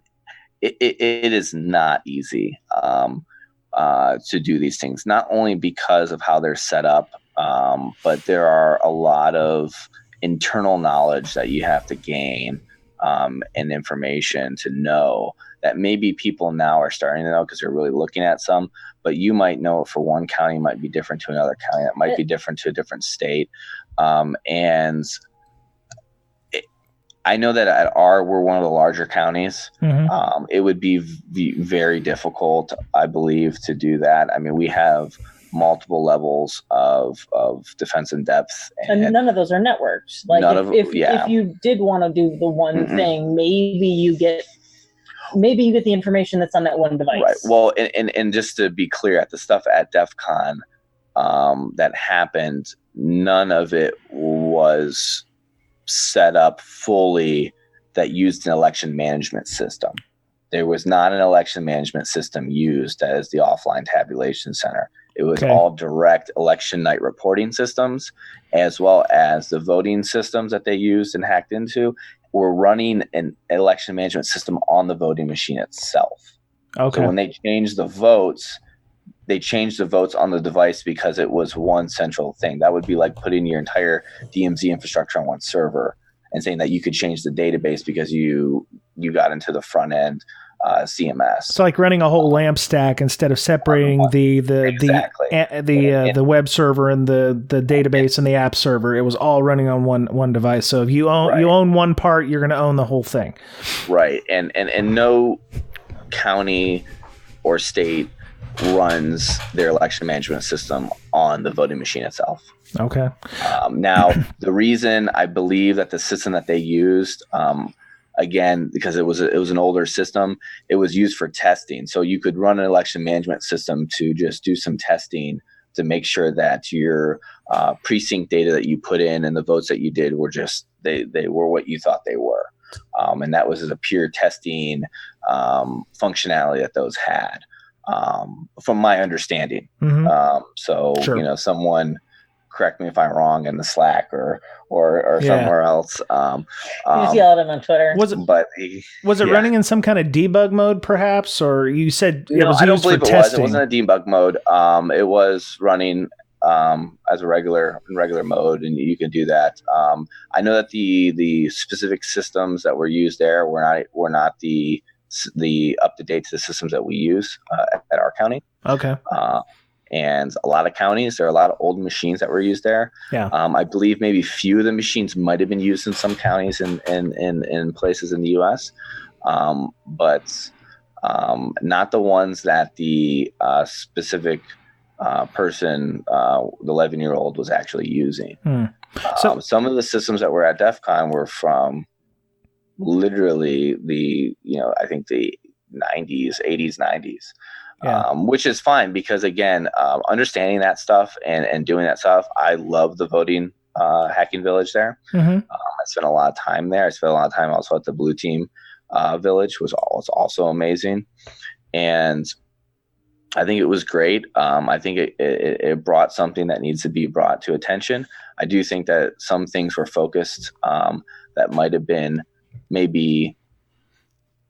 It is not easy to do these things, not only because of how they're set up, but there are a lot of internal knowledge that you have to gain, and information to know that maybe people now are starting to know because they're really looking at some, but you might know it for one county, might be different to another county, that might be different to a different state. I know that we're one of the larger counties. Mm-hmm. It would be very difficult, I believe, to do that. We have multiple levels of defense in depth, and none of those are networks. Like if you did want to do the one thing, maybe you get the information that's on that one device. Right. Well, and just to be clear, at the stuff at DEF CON that happened, none of it was set up fully that used an election management system. There was not an election management system used as the offline tabulation center. It was all direct election night reporting systems, as well as the voting systems that they used and hacked into were running an election management system on the voting machine itself. Okay. So when they changed the votes on the device because it was one central thing. That would be like putting your entire DMZ infrastructure on one server and saying that you could change the database because you got into the front end CMS. It's like running a whole LAMP stack instead of separating the web server and the database and the app server. It was all running on one device. So if you own one part, you're going to own the whole thing. Right. And no county or state runs their election management system on the voting machine itself. Okay. Now, the reason I believe that the system that they used, again, because it was an older system, it was used for testing. So you could run an election management system to just do some testing to make sure that your precinct data that you put in and the votes that you did were just they were what you thought they were. And that was a pure testing functionality that those had, from my understanding. Mm-hmm. Sure. Someone correct me if I'm wrong in the Slack or somewhere else. You just yell at him on Twitter. Was it running in some kind of debug mode, perhaps? Or you said it was I don't used believe for it testing. was. It wasn't a debug mode. It was running as a regular mode, and you can do that. I know that the specific systems that were used there were not the up to date to the systems that we use at our county. Okay. And a lot of counties, there are a lot of old machines that were used there. Yeah. I believe maybe few of the machines might have been used in some counties in places in the U.S., but not the ones that the specific person, the 11-year-old, was actually using. So some of the systems that were at DEF CON were from literally I think the 90s, 80s, 90s. Yeah. Which is fine because, again, understanding that stuff and doing that stuff, I love the voting hacking village there. I spent a lot of time there. I spent a lot of time also at the Blue Team village, was also amazing. And I think it was great. I think it brought something that needs to be brought to attention. I do think that some things were focused that might have been maybe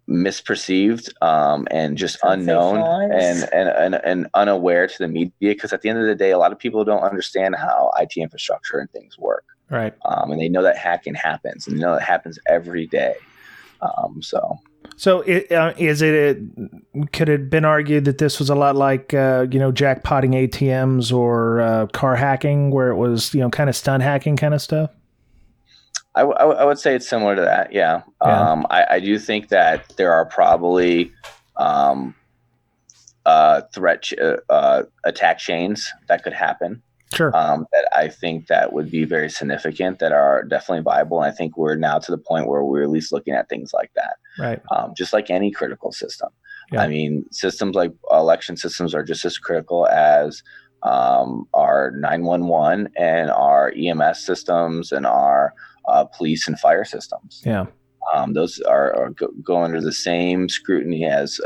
misperceived and just unknown and unaware to the media, because at the end of the day, a lot of people don't understand how IT infrastructure and things work, right? And they know that hacking happens, and they know it happens every day. So could it have been argued that this was a lot like jackpotting ATMs or car hacking, where it was kind of stun hacking kind of stuff? I would say it's similar to that. Yeah. I do think that there are probably attack chains that could happen. Sure. That I think that would be very significant, that are definitely viable. And I think we're now to the point where we're at least looking at things like that. Right. Just like any critical system. Yeah. I mean, systems like election systems are just as critical as our 911 and our EMS systems and our police and fire systems. Yeah. Those go under the same scrutiny as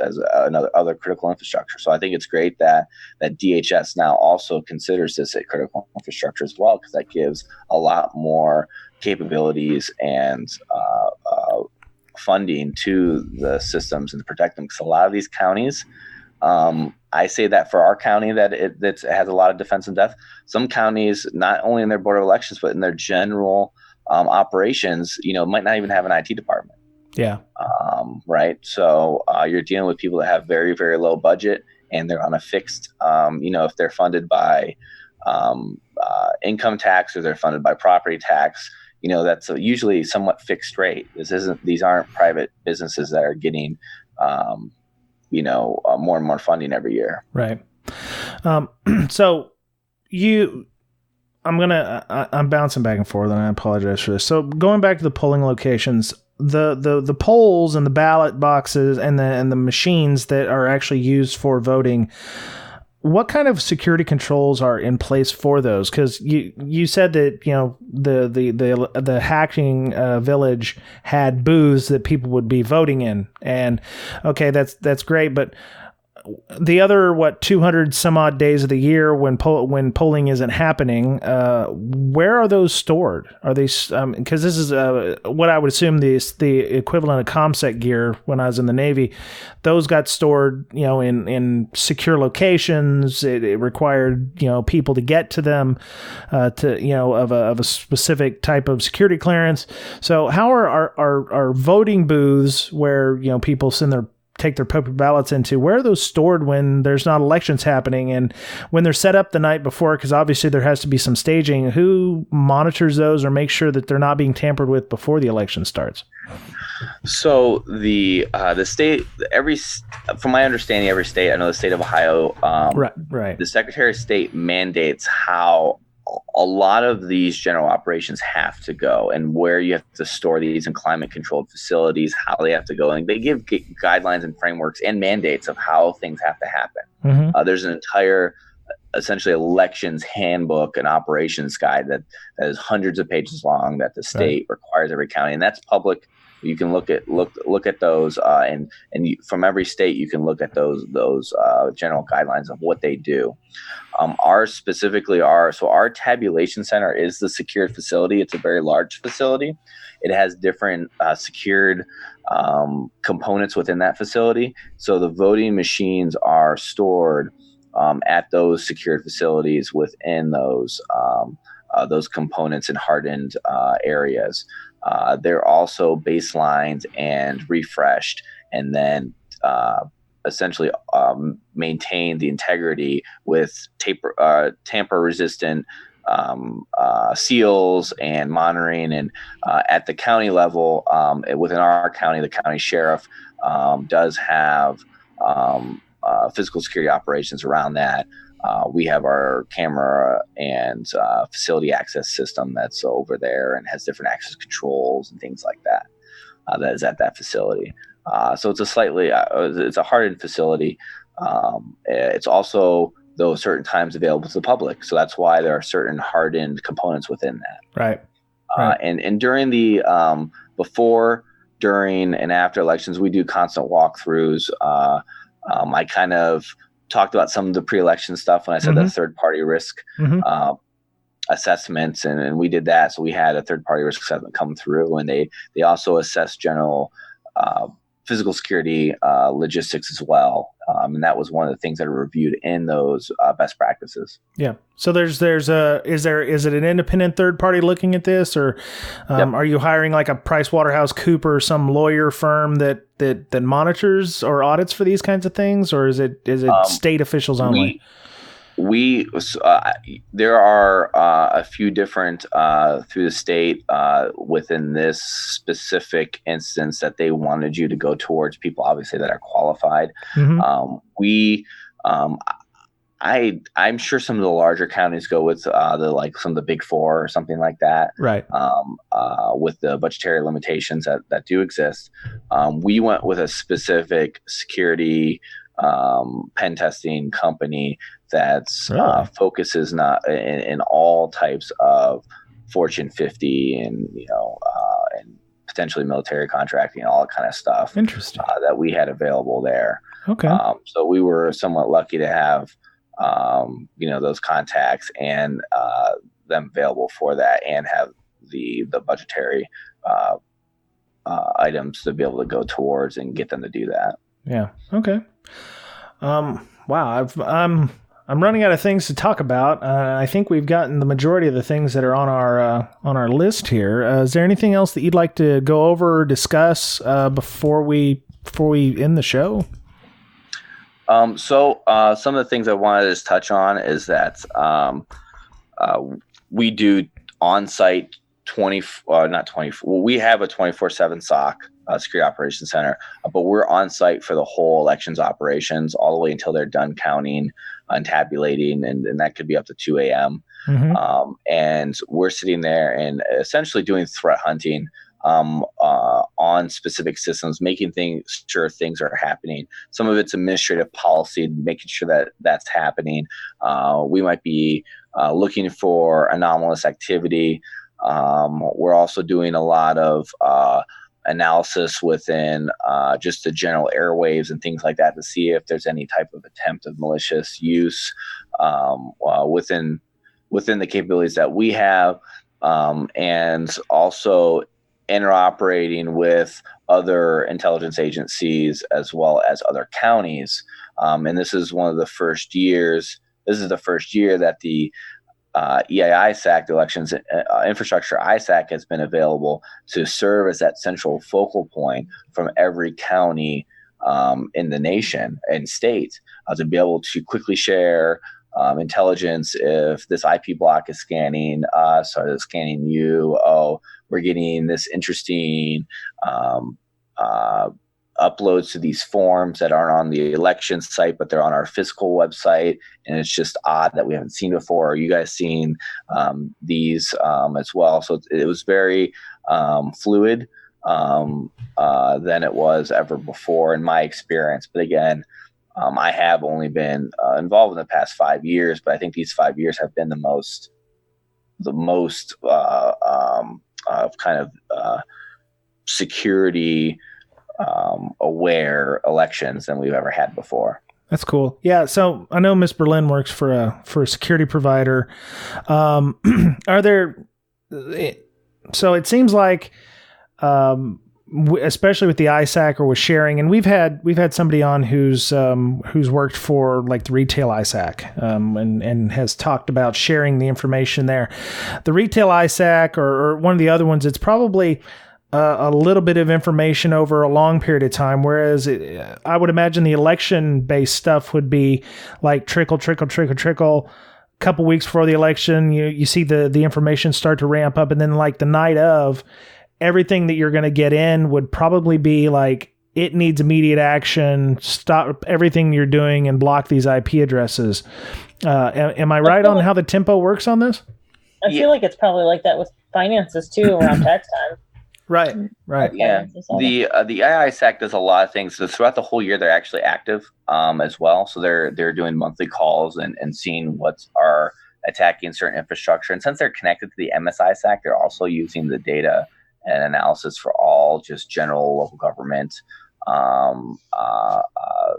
other critical infrastructure. So I think it's great that DHS now also considers this a critical infrastructure as well, because that gives a lot more capabilities and funding to the systems and to protect them. Because a lot of these counties, I say that for our county that it has a lot of defense in depth. Some counties, not only in their board of elections, but in their general operations, might not even have an IT department. Yeah. Right. So you're dealing with people that have very, very low budget, and they're on a fixed, if they're funded by income tax or they're funded by property tax, that's usually somewhat fixed rate. These aren't private businesses that are getting, more and more funding every year. Right. So I'm bouncing back and forth, and I apologize for this. So going back to the polling locations, the polls and the ballot boxes and the machines that are actually used for voting, what kind of security controls are in place for those? Because you said that the hacking village had booths that people would be voting in, and okay, that's great, but the other 200 some odd days of the year when polling isn't happening, where are those stored? Are they because this is what I would assume the equivalent of ComSec gear when I was in the Navy. Those got stored in secure locations. It required people to get to them of a specific type of security clearance. So how are voting booths where people take their paper ballots into, where are those stored when there's not elections happening, and when they're set up the night before? Because obviously there has to be some staging. Who monitors those or makes sure that they're not being tampered with before the election starts? So the state, from my understanding, every state, I know the state of Ohio, right. The Secretary of State mandates how a lot of these general operations have to go, and where you have to store these in climate controlled facilities, how they have to go. And they give guidelines and frameworks and mandates of how things have to happen. Mm-hmm. There's an entire, essentially, elections handbook and operations guide that is hundreds of pages long that the state requires every county, and that's public. You can look at those, and from every state you can look at those general guidelines of what they do. Our tabulation center is the secured facility. It's a very large facility. It has different secured components within that facility. So the voting machines are stored at those secured facilities within those components in hardened areas. They're also baselined and refreshed, and then essentially maintain the integrity with tamper-resistant seals and monitoring. And at the county level, within our county, the county sheriff does have physical security operations around that. We have our camera and facility access system that's over there and has different access controls and things like that. That is at that facility. So it's it's a hardened facility. It's also, though, certain times available to the public. So that's why there are certain hardened components within that. Right. And during the before, during, and after elections, we do constant walkthroughs. I kind of talked about some of the pre-election stuff when I said the third-party risk assessments, and we did that. So we had a third-party risk assessment come through, and they also assessed general physical security logistics as well. And that was one of the things that are reviewed in those best practices. Yeah. So is it an independent third party looking at this, or are you hiring like a PricewaterhouseCoopers, some lawyer firm that monitors or audits for these kinds of things, or is it state officials only? There are a few different through the state within this specific instance that they wanted you to go towards people, obviously, that are qualified. I'm sure some of the larger counties go with some of the big four or something like that, right? With the budgetary limitations that do exist. We went with a specific security pen testing company that's focuses not in all types of Fortune 50 and and potentially military contracting and all that kind of stuff. Interesting. That we had available there. Okay. So we were somewhat lucky to have those contacts and them available for that, and have the budgetary items to be able to go towards and get them to do that. Yeah. Okay. Wow. I'm running out of things to talk about. I think we've gotten the majority of the things that are on our list here. Is there anything else that you'd like to go over or discuss before we end the show? So some of the things I wanted to touch on is that we do on-site we have a 24/7 SOC, Security Operations Center, but we're on site for the whole elections operations all the way until they're done counting and tabulating, and that could be up to 2 a.m. And we're sitting there and essentially doing threat hunting on specific systems, making sure things are happening. Some of it's administrative policy, making sure that that's happening. We might be looking for anomalous activity. We're also doing a lot of analysis within just the general airwaves and things like that to see if there's any type of attempt of malicious use within the capabilities that we have, and also interoperating with other intelligence agencies as well as other counties. And this is one of the first years. This is the first year that the EI-ISAC, the elections infrastructure ISAC, has been available to serve as that central focal point from every county in the nation and state to be able to quickly share intelligence if this IP block is scanning us or it's scanning you. Oh, we're getting this interesting uploads to these forms that aren't on the election site, but they're on our fiscal website, and it's just odd that we haven't seen before. Are you guys seeing these as well? So it was very fluid than it was ever before in my experience. But again, I have only been involved in the past 5 years, but I think these 5 years have been the most kind of security aware elections than we've ever had before. That's cool. Yeah. So I know Miss Berlin works for a security provider. Are there? So it seems like especially with the ISAC or with sharing, and we've had somebody on who's worked for like the retail ISAC, and has talked about sharing the information there. The retail ISAC or one of the other ones, it's probably a little bit of information over a long period of time, whereas I would imagine the election-based stuff would be like trickle. Couple weeks before the election, you see the information start to ramp up, and then like the night of, everything that you're going to get in would probably be like, it needs immediate action, stop everything you're doing and block these IP addresses. Am I right on how the tempo works on this? I feel like it's probably like that with finances too around tax time. Right. Yeah. The EI-ISAC does a lot of things. So throughout the whole year, they're actually active as well. So they're doing monthly calls and seeing what's attacking certain infrastructure. And since they're connected to the MS-ISAC, they're also using the data and analysis for all just general local government,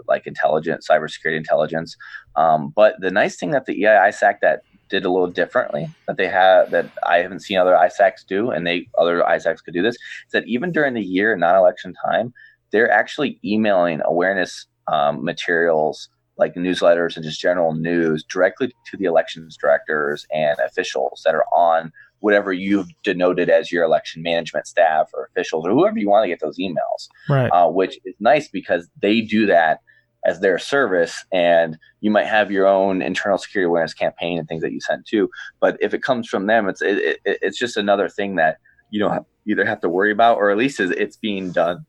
like intelligence, cybersecurity intelligence. But the nice thing that the EI-ISAC that did a little differently that they have that I haven't seen other ISACs do, and other ISACs could do this, is that even during the year, non-election time, they're actually emailing awareness materials like newsletters and just general news directly to the elections directors and officials that are on whatever you've denoted as your election management staff or officials or whoever you want to get those emails, right? Which is nice because they do that as their service, and you might have your own internal security awareness campaign and things that you send too. But if it comes from them, it's just another thing that you don't either have to worry about, or at least it's being done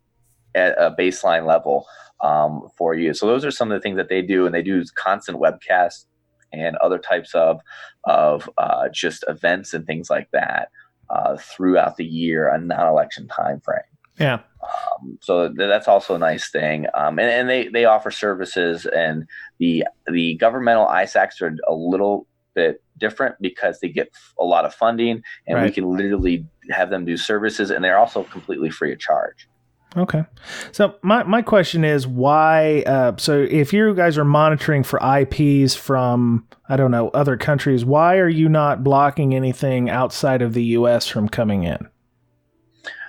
at a baseline level for you. So those are some of the things that they do, and they do constant webcasts and other types of just events and things like that throughout the year, a non-election time frame. Yeah. So that's also a nice thing. And they offer services, and the governmental ISACs are a little bit different because they get a lot of funding, and we can literally have them do services, and they're also completely free of charge. Okay. So my question is why, so if you guys are monitoring for IPs from, I don't know, other countries, why are you not blocking anything outside of the US from coming in?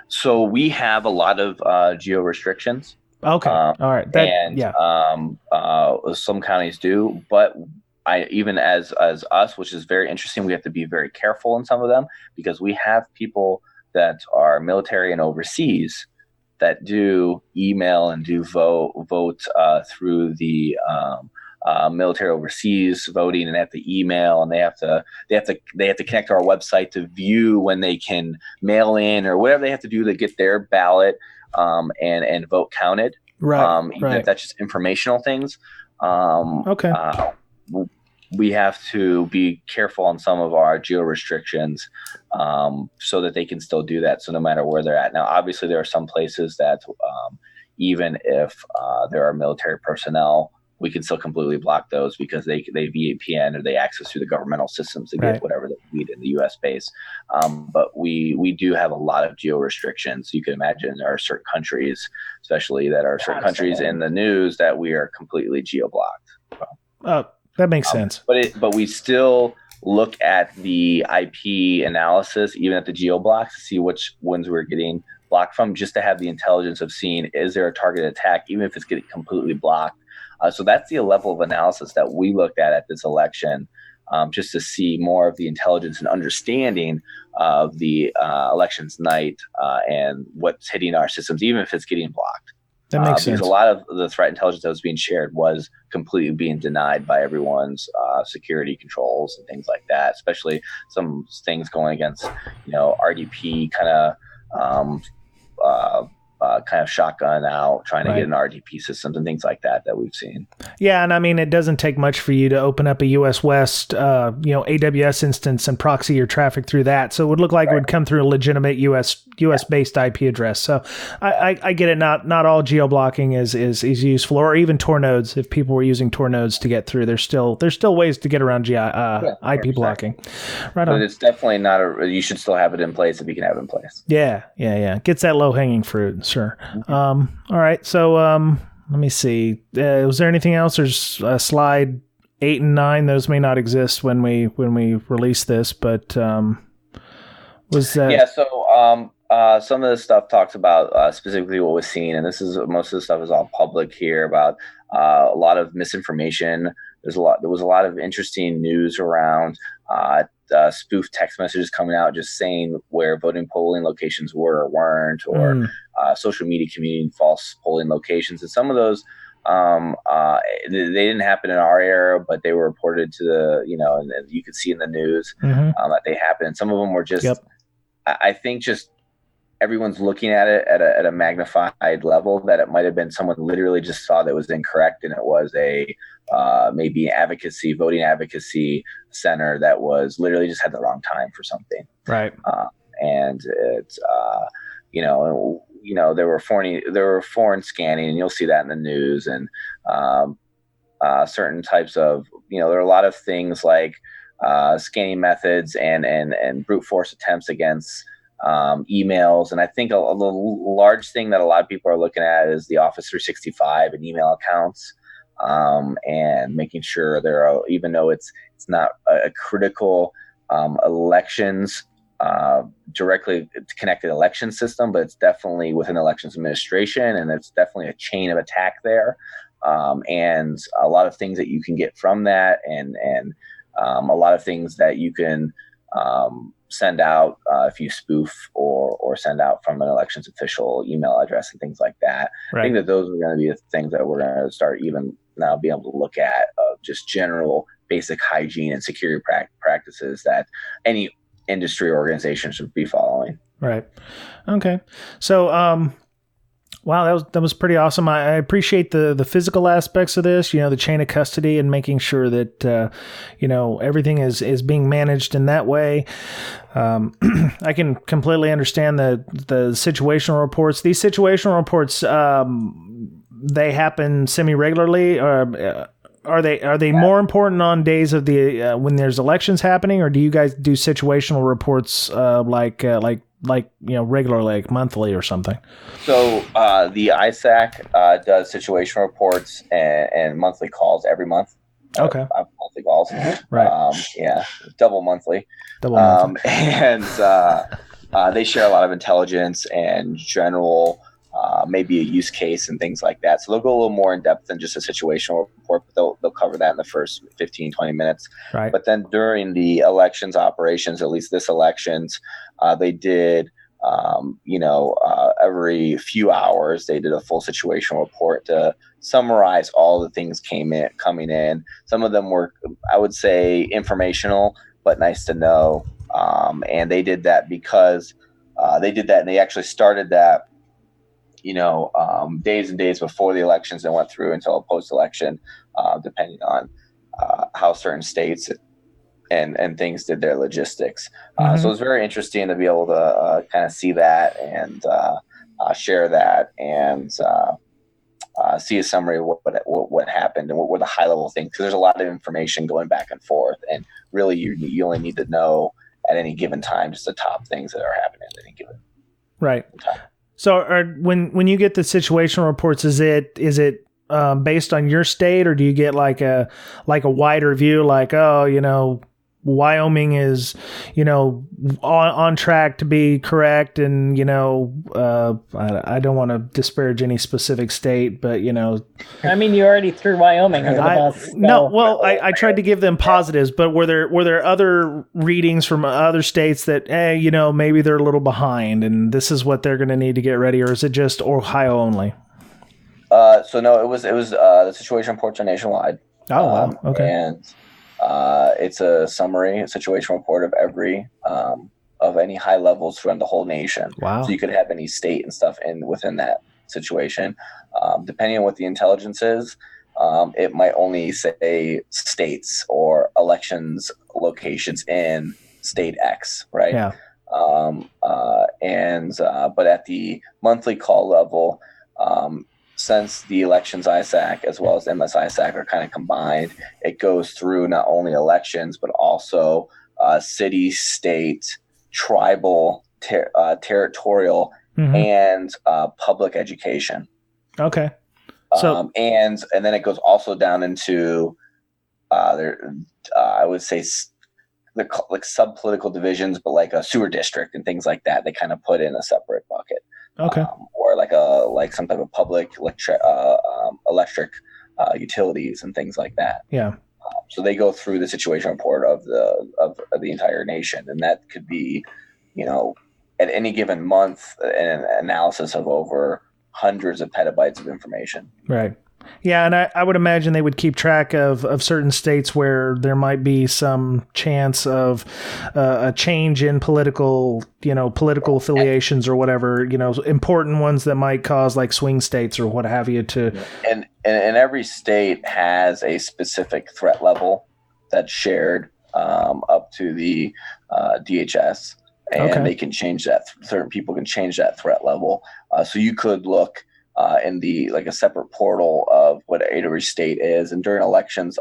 So we have a lot of geo restrictions. Okay. All right. Some counties do, but even as us, which is very interesting, we have to be very careful in some of them because we have people that are military and overseas that do email and do vote through the military overseas voting, and they have to email, and they have to connect to our website to view when they can mail in or whatever they have to do to get their ballot and vote counted. Right. Even if that's just informational things. Okay. We have to be careful on some of our geo restrictions so that they can still do that. So no matter where they're at. Now, obviously, there are some places that even if there are military personnel, we can still completely block those because they VPN or they access through the governmental systems to get whatever they need in the U.S. space. But we do have a lot of geo restrictions. You can imagine there are certain countries, especially that are certain countries in the news that we are completely geo blocked. That makes sense. But we still look at the IP analysis, even at the geo blocks, to see which ones we're getting blocked from, just to have the intelligence of seeing, is there a targeted attack, even if it's getting completely blocked. So that's the level of analysis that we looked at this election, just to see more of the intelligence and understanding of the elections night and what's hitting our systems, even if it's getting blocked. That makes sense. Because a lot of the threat intelligence that was being shared was completely being denied by everyone's security controls and things like that, especially some things going against, RDP kind of shotgun out, trying to get an RDP systems and things like that we've seen. Yeah, and I mean, it doesn't take much for you to open up a US West, AWS instance and proxy your traffic through that. So it would look like it would come through a legitimate US based IP address. So I get it. Not all geo blocking is useful, or even Tor nodes. If people were using Tor nodes to get through, there's still ways to get around IP blocking. Right on. But it's definitely not you should still have it in place if you can have it in place. Yeah. Gets that low hanging fruit. Sure. All right. So let me see. Was there anything else? There's slide 8 and 9. Those may not exist when we release this, but was that? Yeah. So Some of the stuff talks about specifically what was seen, and most of the stuff is all public here about a lot of misinformation. There was a lot of interesting news around spoof text messages coming out just saying where polling locations were or weren't, or social media communicating false polling locations. And some of those they didn't happen in our era, but they were reported to and you could see in the news that they happened. And some of them were just, I think, just everyone's looking at it at a magnified level, that it might have been someone literally just saw that was incorrect, and it was a maybe voting advocacy center that was literally just had the wrong time for something. Right. And it's there were foreign scanning, and you'll see that in the news, and certain types of there are a lot of things like scanning methods and brute force attempts against emails. And I think a large thing that a lot of people are looking at is the Office 365 and email accounts, and making sure even though it's not a critical elections directly connected election system, but it's definitely within elections administration, and it's definitely a chain of attack there, and a lot of things that you can get from that, and a lot of things that you can send out if you spoof or send out from an elections official email address and things like that. Right. I think that those are going to be the things that we're going to start even now being able to look at, just general basic hygiene and security practices that any industry organization should be following. Right. Okay. So, wow, that was pretty awesome. I appreciate the physical aspects of this, the chain of custody, and making sure that, everything is being managed in that way. I can completely understand the situational reports. These situational reports, they happen semi-regularly, or are they more important on days of the when there's elections happening, or do you guys do situational reports like regularly, like monthly or something? So the ISAC does situational reports and monthly calls every month. Okay. Monthly calls. Right. Double monthly. And they share a lot of intelligence and general, maybe a use case and things like that. So they'll go a little more in depth than just a situational report, but they'll cover that in the first 15, 20 minutes. Right. But then during the elections operations, at least this elections, they did, every few hours, they did a full situational report to summarize all the things coming in. Some of them were, I would say, informational, but nice to know. And they did that because and they actually started that, days and days before the elections and went through until post-election, depending on how certain states and things did their logistics. So it's very interesting to be able to kind of see that and share that and see a summary of what happened and what were the high-level things, because there's a lot of information going back and forth, and really you only need to know at any given time just the top things that are happening at any given time. So when you get the situational reports, is it based on your state, or do you get like a wider view, like, Wyoming is, on track to be correct, and I don't want to disparage any specific state, but I mean, you already threw Wyoming under the bus. So. No, well, I tried to give them positives, but were there other readings from other states that maybe they're a little behind, and this is what they're going to need to get ready, or is it just Ohio only? So no, it was the situation reports are nationwide. Oh, wow. Okay. And it's a situation report of every of any high levels from the whole nation. Wow. So you could have any state and stuff within that situation. Depending on what the intelligence is, it might only say states or elections locations in state X, right? Yeah. But at the monthly call level, since the elections ISAC as well as MS ISAC are kind of combined, it goes through not only elections, but also city, state, tribal, territorial, and public education. Okay. So and then it goes also down into I would say like sub-political divisions, but like a sewer district and things like that, they kind of put in a separate bucket. Okay. Or like some type of public electric utilities and things like that. Yeah. So they go through the situation report of the entire nation, and that could be, at any given month, an analysis of over hundreds of petabytes of information. Right. Yeah, and I would imagine they would keep track of certain states where there might be some chance of a change in political affiliations or whatever, important ones that might cause like swing states or what have you to. And every state has a specific threat level that's shared up to the DHS, and they can change that. Certain people can change that threat level. So you could look in a separate portal of what every state is, and during elections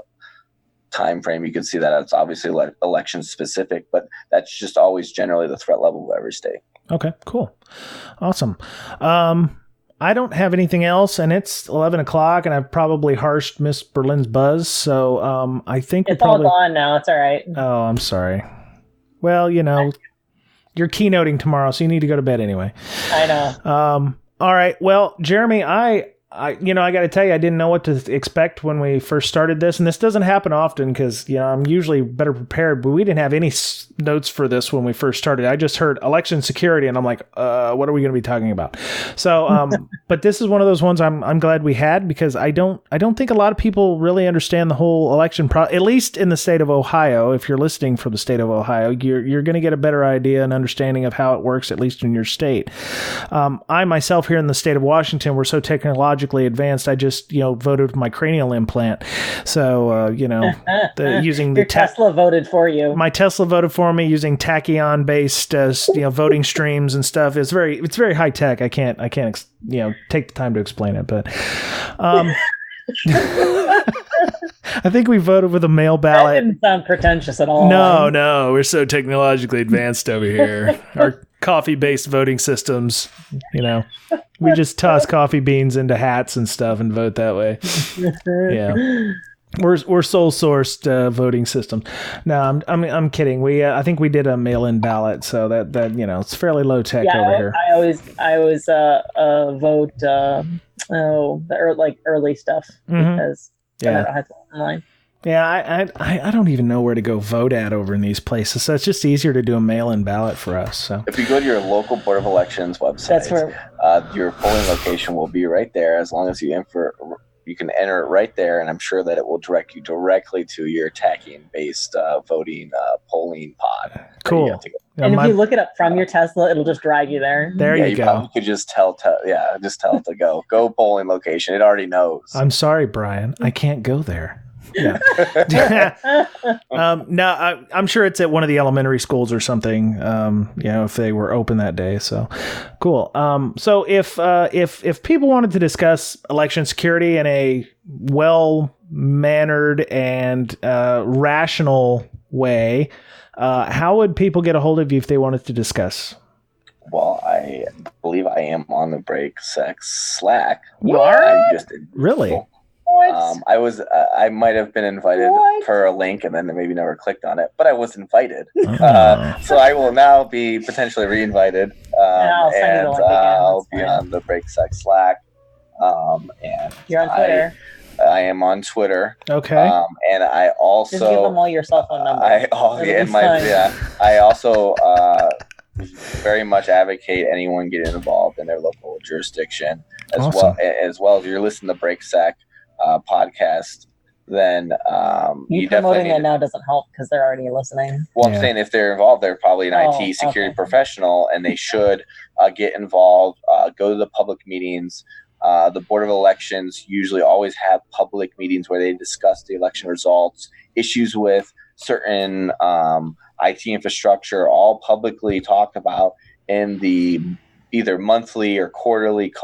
time frame, you can see that it's obviously election specific, but that's just always generally the threat level of every state. Okay, cool, awesome. I don't have anything else, and it's 11 o'clock, and I've probably harshed Miss Berlin's buzz, so I think it's all gone now. It's all right. Oh, I'm sorry. Well, you're keynoting tomorrow, so you need to go to bed anyway. I know. All right. Well, Jeremy, I got to tell you, I didn't know what to expect when we first started this, and this doesn't happen often because, I'm usually better prepared, but we didn't have any notes for this when we first started. I just heard election security, and I'm like, what are we going to be talking about? So, but this is one of those ones I'm glad we had, because I don't think a lot of people really understand the whole election at least in the state of Ohio. If you're listening from the state of Ohio, you're going to get a better idea and understanding of how it works, at least in your state. I myself here in the state of Washington, we're so technologically advanced. I just, voted with my cranial implant. So, using the Tesla voted for you. My Tesla voted for me using tachyon based, voting streams and stuff. It's very high tech. I can't, take the time to explain it, but, I think we voted with a mail ballot. That didn't sound pretentious at all. No, we're so technologically advanced over here. Our coffee-based voting systems, we just toss coffee beans into hats and stuff and vote that way. Yeah. We're sole sourced voting systems. No, I'm kidding. I think we did a mail-in ballot, so that it's fairly low tech over here. I always vote the early stuff because I don't have to online. Yeah, I don't even know where to go vote at over in these places, so it's just easier to do a mail-in ballot for us. So if you go to your local Board of Elections website, that's where your polling location will be right there. As long as you can enter it right there, and I'm sure that it will direct you directly to your tachyon-based voting polling pod. Cool. And if you look it up from your Tesla, it'll just drag you there. There you go. Probably could just tell it to go polling location. It already knows. I'm sorry, Brian. I can't go there. Yeah. No, I'm sure it's at one of the elementary schools or something. If they were open that day. So cool. So if people wanted to discuss election security in a well-mannered and rational way, how would people get a hold of you if they wanted to discuss? Well, I believe I am on the Brakesec Slack. You are? Really? I might have been invited per a link and then maybe never clicked on it, but I was invited. So I will now be potentially re-invited. I'll be on the Brakesec Slack. And you're on Twitter. I am on Twitter. Okay. And I also just give them all your cell phone numbers. I also very much advocate anyone getting involved in their local jurisdiction as well as you're listening to Brakesec podcast, then you promoting it now doesn't help because they're already listening. Well, I'm saying if they're involved, they're probably an IT security professional, and they should get involved. Go to the public meetings. The Board of Elections usually always have public meetings where they discuss the election results, issues with certain IT infrastructure, all publicly talked about in the either monthly or quarterly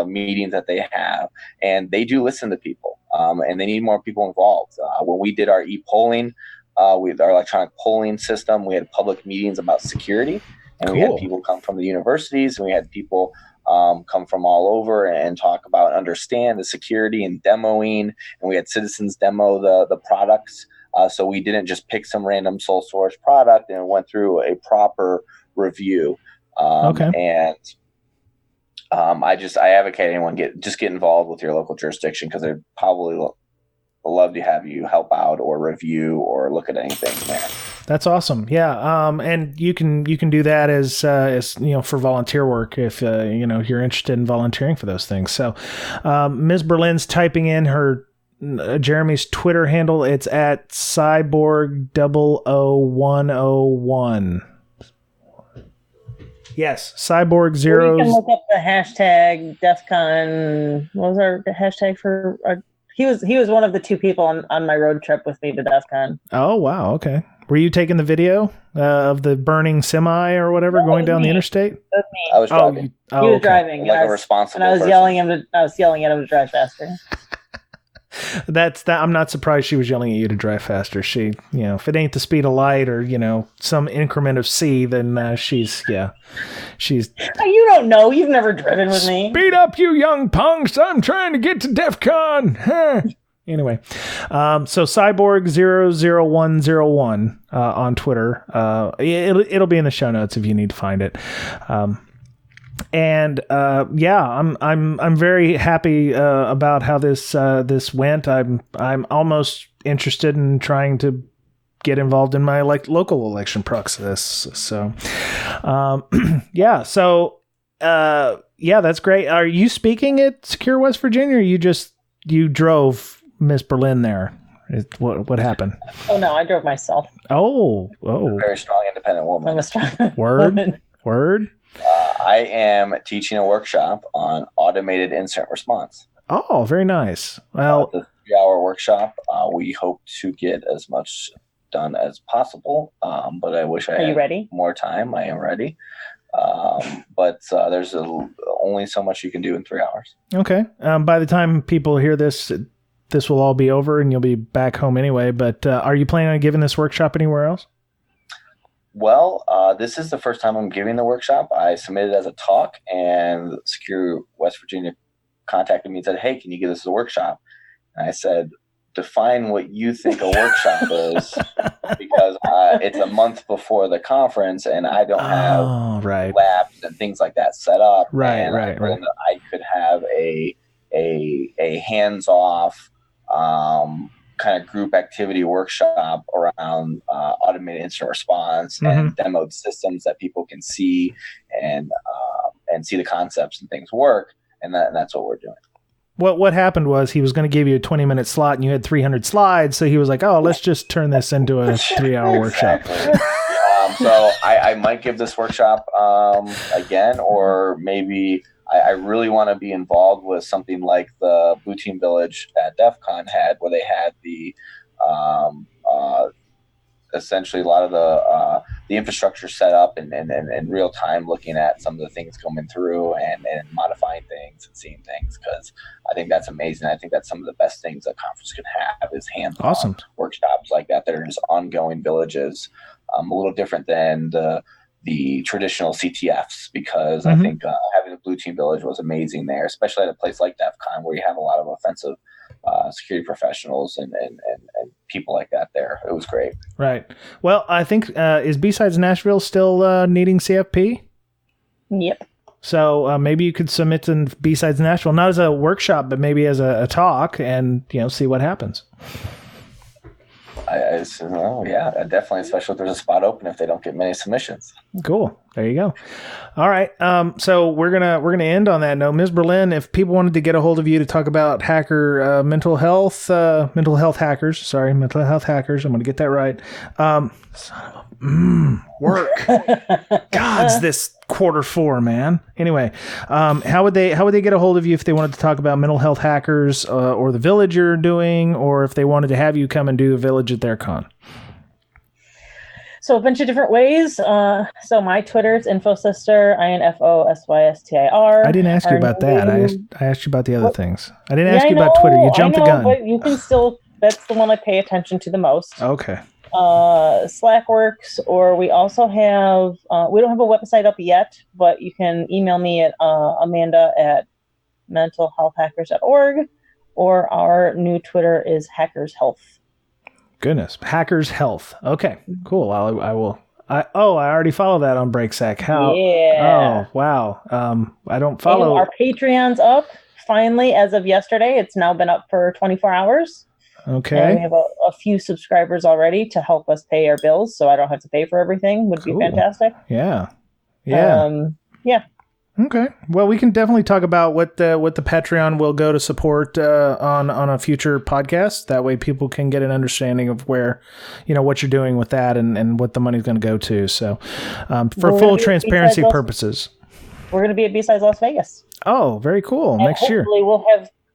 meetings that they have, and they do listen to people, and they need more people involved. When we did our e-polling, with our electronic polling system, we had public meetings about security, and we had people come from the universities, and we had people come from all over and talk about and understand the security and demoing, and we had citizens demo the products So we didn't just pick some random sole source product, and went through a proper review. And I advocate anyone get involved with your local jurisdiction, because they'd probably love to have you help out or review or look at anything there. That's awesome. Yeah. And you can do that as for volunteer work if you're interested in volunteering for those things. So Ms. Berlin's typing in her Jeremy's Twitter handle. It's at Cyborg00101. Yes, Cyborg zeros. You can look up the hashtag DEF CON. What was our hashtag for? He was one of the two people on my road trip with me to DEF CON. Oh wow, okay. Were you taking the video of the burning semi or whatever going down the interstate? That was me. I was driving. He was driving. Like a responsible person. I was yelling at him to drive faster. I'm not surprised she was yelling at you to drive faster. She, if it ain't the speed of light or, some increment of C, then she's. You don't know. You've never driven with me. Speed up, you young punks. I'm trying to get to DEF CON. Anyway, so Cyborg00101 on Twitter. It'll be in the show notes if you need to find it. And I'm very happy about how this went. I'm almost interested in trying to get involved in my local election process. So, that's great. Are you speaking at Secure West Virginia, or you drove Miss Berlin there? What happened? Oh no, I drove myself. Oh, Very strong, independent woman. I'm a strong woman. Word. I am teaching a workshop on automated incident response. Oh, very nice. Well, the 3-hour workshop. We hope to get as much done as possible, but I wish I had ready? More time. I am ready. But there's only so much you can do in 3 hours. Okay. By the time people hear this will all be over and you'll be back home anyway. But are you planning on giving this workshop anywhere else? Well, this is the first time I'm giving the workshop. I submitted as a talk, and Secure West Virginia contacted me and said, "Hey, can you give this as a workshop?" And I said, "Define what you think a workshop is, because it's a month before the conference, and I don't have labs and things like that set up. Right. I could have a hands-off kind of group activity workshop around automated incident response and demoed systems that people can see and see the concepts and things work, and that's what we're doing." What happened was he was going to give you a 20-minute slot, and you had 300 slides, so he was like, "Oh, let's just turn this into a 3-hour workshop." So I might give this workshop again, or maybe I really want to be involved with something like the Blue Team Village at DEF CON had, where they had the essentially a lot of the infrastructure set up and in real time, looking at some of the things coming through and modifying things and seeing things, because I think that's amazing. I think that's some of the best things a conference can have is hands-on workshops like that are just ongoing villages, a little different than the traditional CTFs, because I think having a Blue Team Village was amazing there, especially at a place like DEF CON where you have a lot of offensive security professionals and people like that there. It was great. Right. Well, I think, is B-Sides Nashville still needing CFP? Yep. So maybe you could submit to B-Sides Nashville, not as a workshop, but maybe as a talk, and see what happens. Definitely, especially if there's a spot open if they don't get many submissions. Cool. There you go. All right. So we're gonna end on that note. Ms. Berlin, if people wanted to get a hold of you to talk about mental health hackers. I'm going to get that right. Work. God's this Q4, man. Anyway, how would they get a hold of you if they wanted to talk about mental health hackers or the village you're doing, or if they wanted to have you come and do the village at their con? So a bunch of different ways. So my Twitter is InfoSyster, INFOSYSTIR. I didn't ask you about that. I asked you about the other things. I didn't ask you about Twitter. You jumped the gun. But you can still. That's the one I pay attention to the most. Okay. Slack works, or we also have. We don't have a website up yet, but you can email me at Amanda@mentalhealthhackers.org, or our new Twitter is Hackers Health. Goodness. Hackers Health. Okay, cool. I will. I already follow that on Brakesec. How? Yeah. Oh, wow. I don't follow. And our Patreon's up finally as of yesterday. It's now been up for 24 hours. Okay. And we have a few subscribers already to help us pay our bills, so I don't have to pay for everything. Would be fantastic. Yeah. Yeah. Okay. Well, we can definitely talk about what the Patreon will go to support on a future podcast. That way people can get an understanding of where, what you're doing with that and what the money's going to go to. So for full transparency purposes. We're going to be at B-Sides Las Vegas. Oh, very cool. And next year.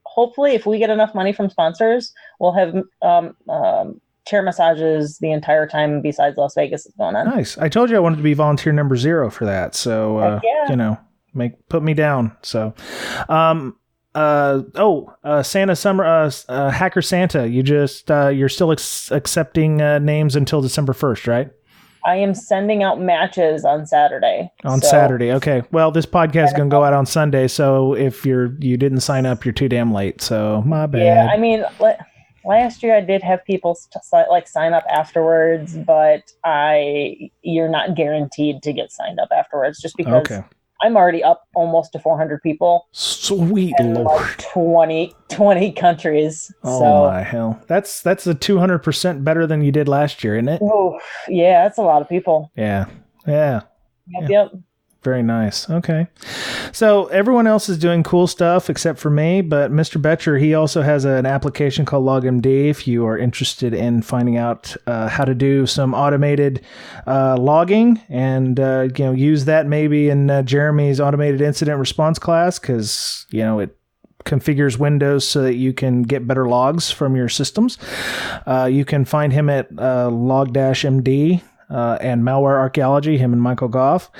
Hopefully if we get enough money from sponsors, we'll have chair massages the entire time B-Sides Las Vegas is going on. Nice. I told you I wanted to be volunteer number 0 for that. So, put me down. So, Santa Summer, Hacker Santa, you're still accepting names until December 1st, right? I am sending out matches on Saturday. Saturday. Okay. Well, this podcast is going to go out on Sunday. So if you didn't sign up, you're too damn late. So my bad. Yeah. I mean, last year I did have people sign up afterwards, but you're not guaranteed to get signed up afterwards just because I'm already up almost to 400 people. Sweet Lord. Like 20 countries. Oh my hell. That's a 200% better than you did last year, isn't it? Oh, yeah, that's a lot of people. Yeah. Yep. Very nice. Okay. So everyone else is doing cool stuff except for me, but Mr. Betcher, he also has an application called LogMD if you are interested in finding out how to do some automated logging and use that maybe in Jeremy's automated incident response class because, it configures Windows so that you can get better logs from your systems. You can find him at Log-MD. And Malware Archaeology, him and Michael Goff.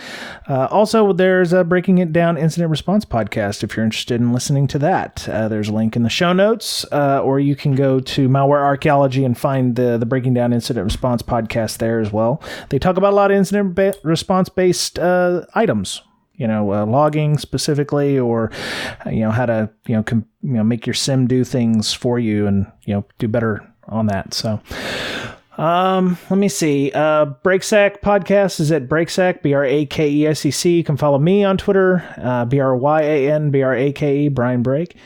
Also, there's a Breaking It Down Incident Response podcast if you're interested in listening to that. There's a link in the show notes, or you can go to Malware Archaeology and find the Breaking Down Incident Response podcast there as well. They talk about a lot of incident response-based items. Logging specifically, or how to make your SIM do things for you and do better on that. So. Let me see. Brakesec podcast is at Brakesec, Brakesec. You can follow me on Twitter, BryanBrake, Brian Brake.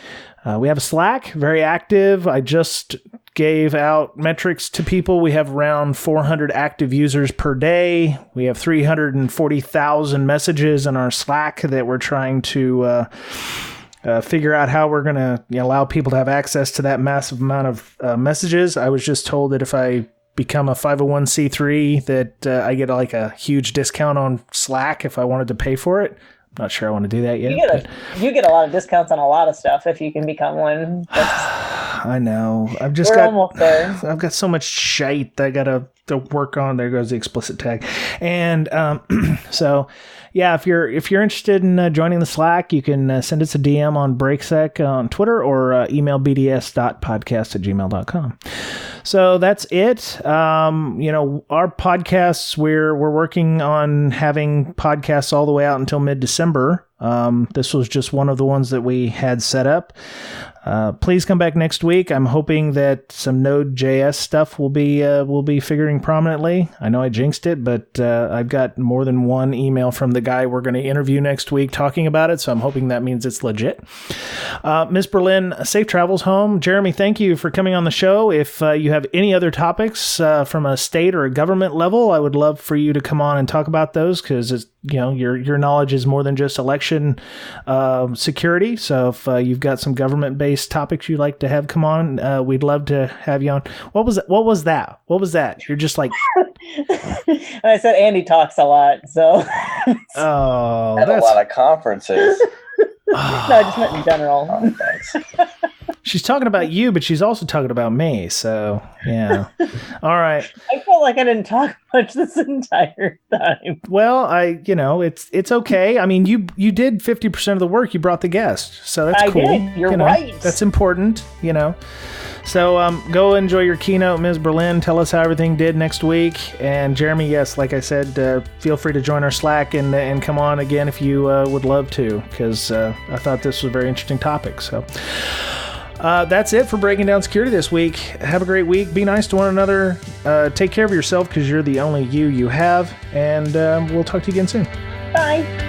We have a Slack, very active. I just gave out metrics to people. We have around 400 active users per day. We have 340,000 messages in our Slack that we're trying to figure out how we're going to allow people to have access to that massive amount of messages. I was just told that if I become a 501c3 that I get like a huge discount on Slack if I wanted to pay for it. I'm not sure I want to do that yet. You get a lot of discounts on a lot of stuff if you can become one. I know. We're almost there. I've got so much shite that I got to work on. There goes the explicit tag. And so, yeah, if you're interested in joining the Slack, you can send us a DM on Brakesec on Twitter or email bds.podcast@gmail.com. So that's it. Our podcasts, we're working on having podcasts all the way out until mid-December. This was just one of the ones that we had set up. Please come back next week. I'm hoping that some Node.js stuff will be figuring prominently. I know I jinxed it, but I've got more than one email from the guy we're going to interview next week talking about it, so I'm hoping that means it's legit. Ms. Berlin, safe travels home. Jeremy, thank you for coming on the show. If you have any other topics from a state or a government level, I would love for you to come on and talk about those because your knowledge is more than just election security. So if you've got some government-based topics you'd like to have come on, we'd love to have you on. What was that? You're just like... I said Andy talks a lot, so... At a lot of conferences. No, I just meant in general. Oh, thanks. She's talking about you, but she's also talking about me. So, yeah. All right. I felt like I didn't talk much this entire time. Well, it's okay. I mean, you did 50% of the work. You brought the guest, so that's cool. I did. You're right. That's important. So go enjoy your keynote, Ms. Berlin. Tell us how everything did next week. And Jeremy, yes, like I said, feel free to join our Slack and come on again if you would love to, because I thought this was a very interesting topic. So. That's it for Breaking Down Security this week. Have a great week. Be nice to one another. Take care of yourself because you're the only you have. And we'll talk to you again soon. Bye.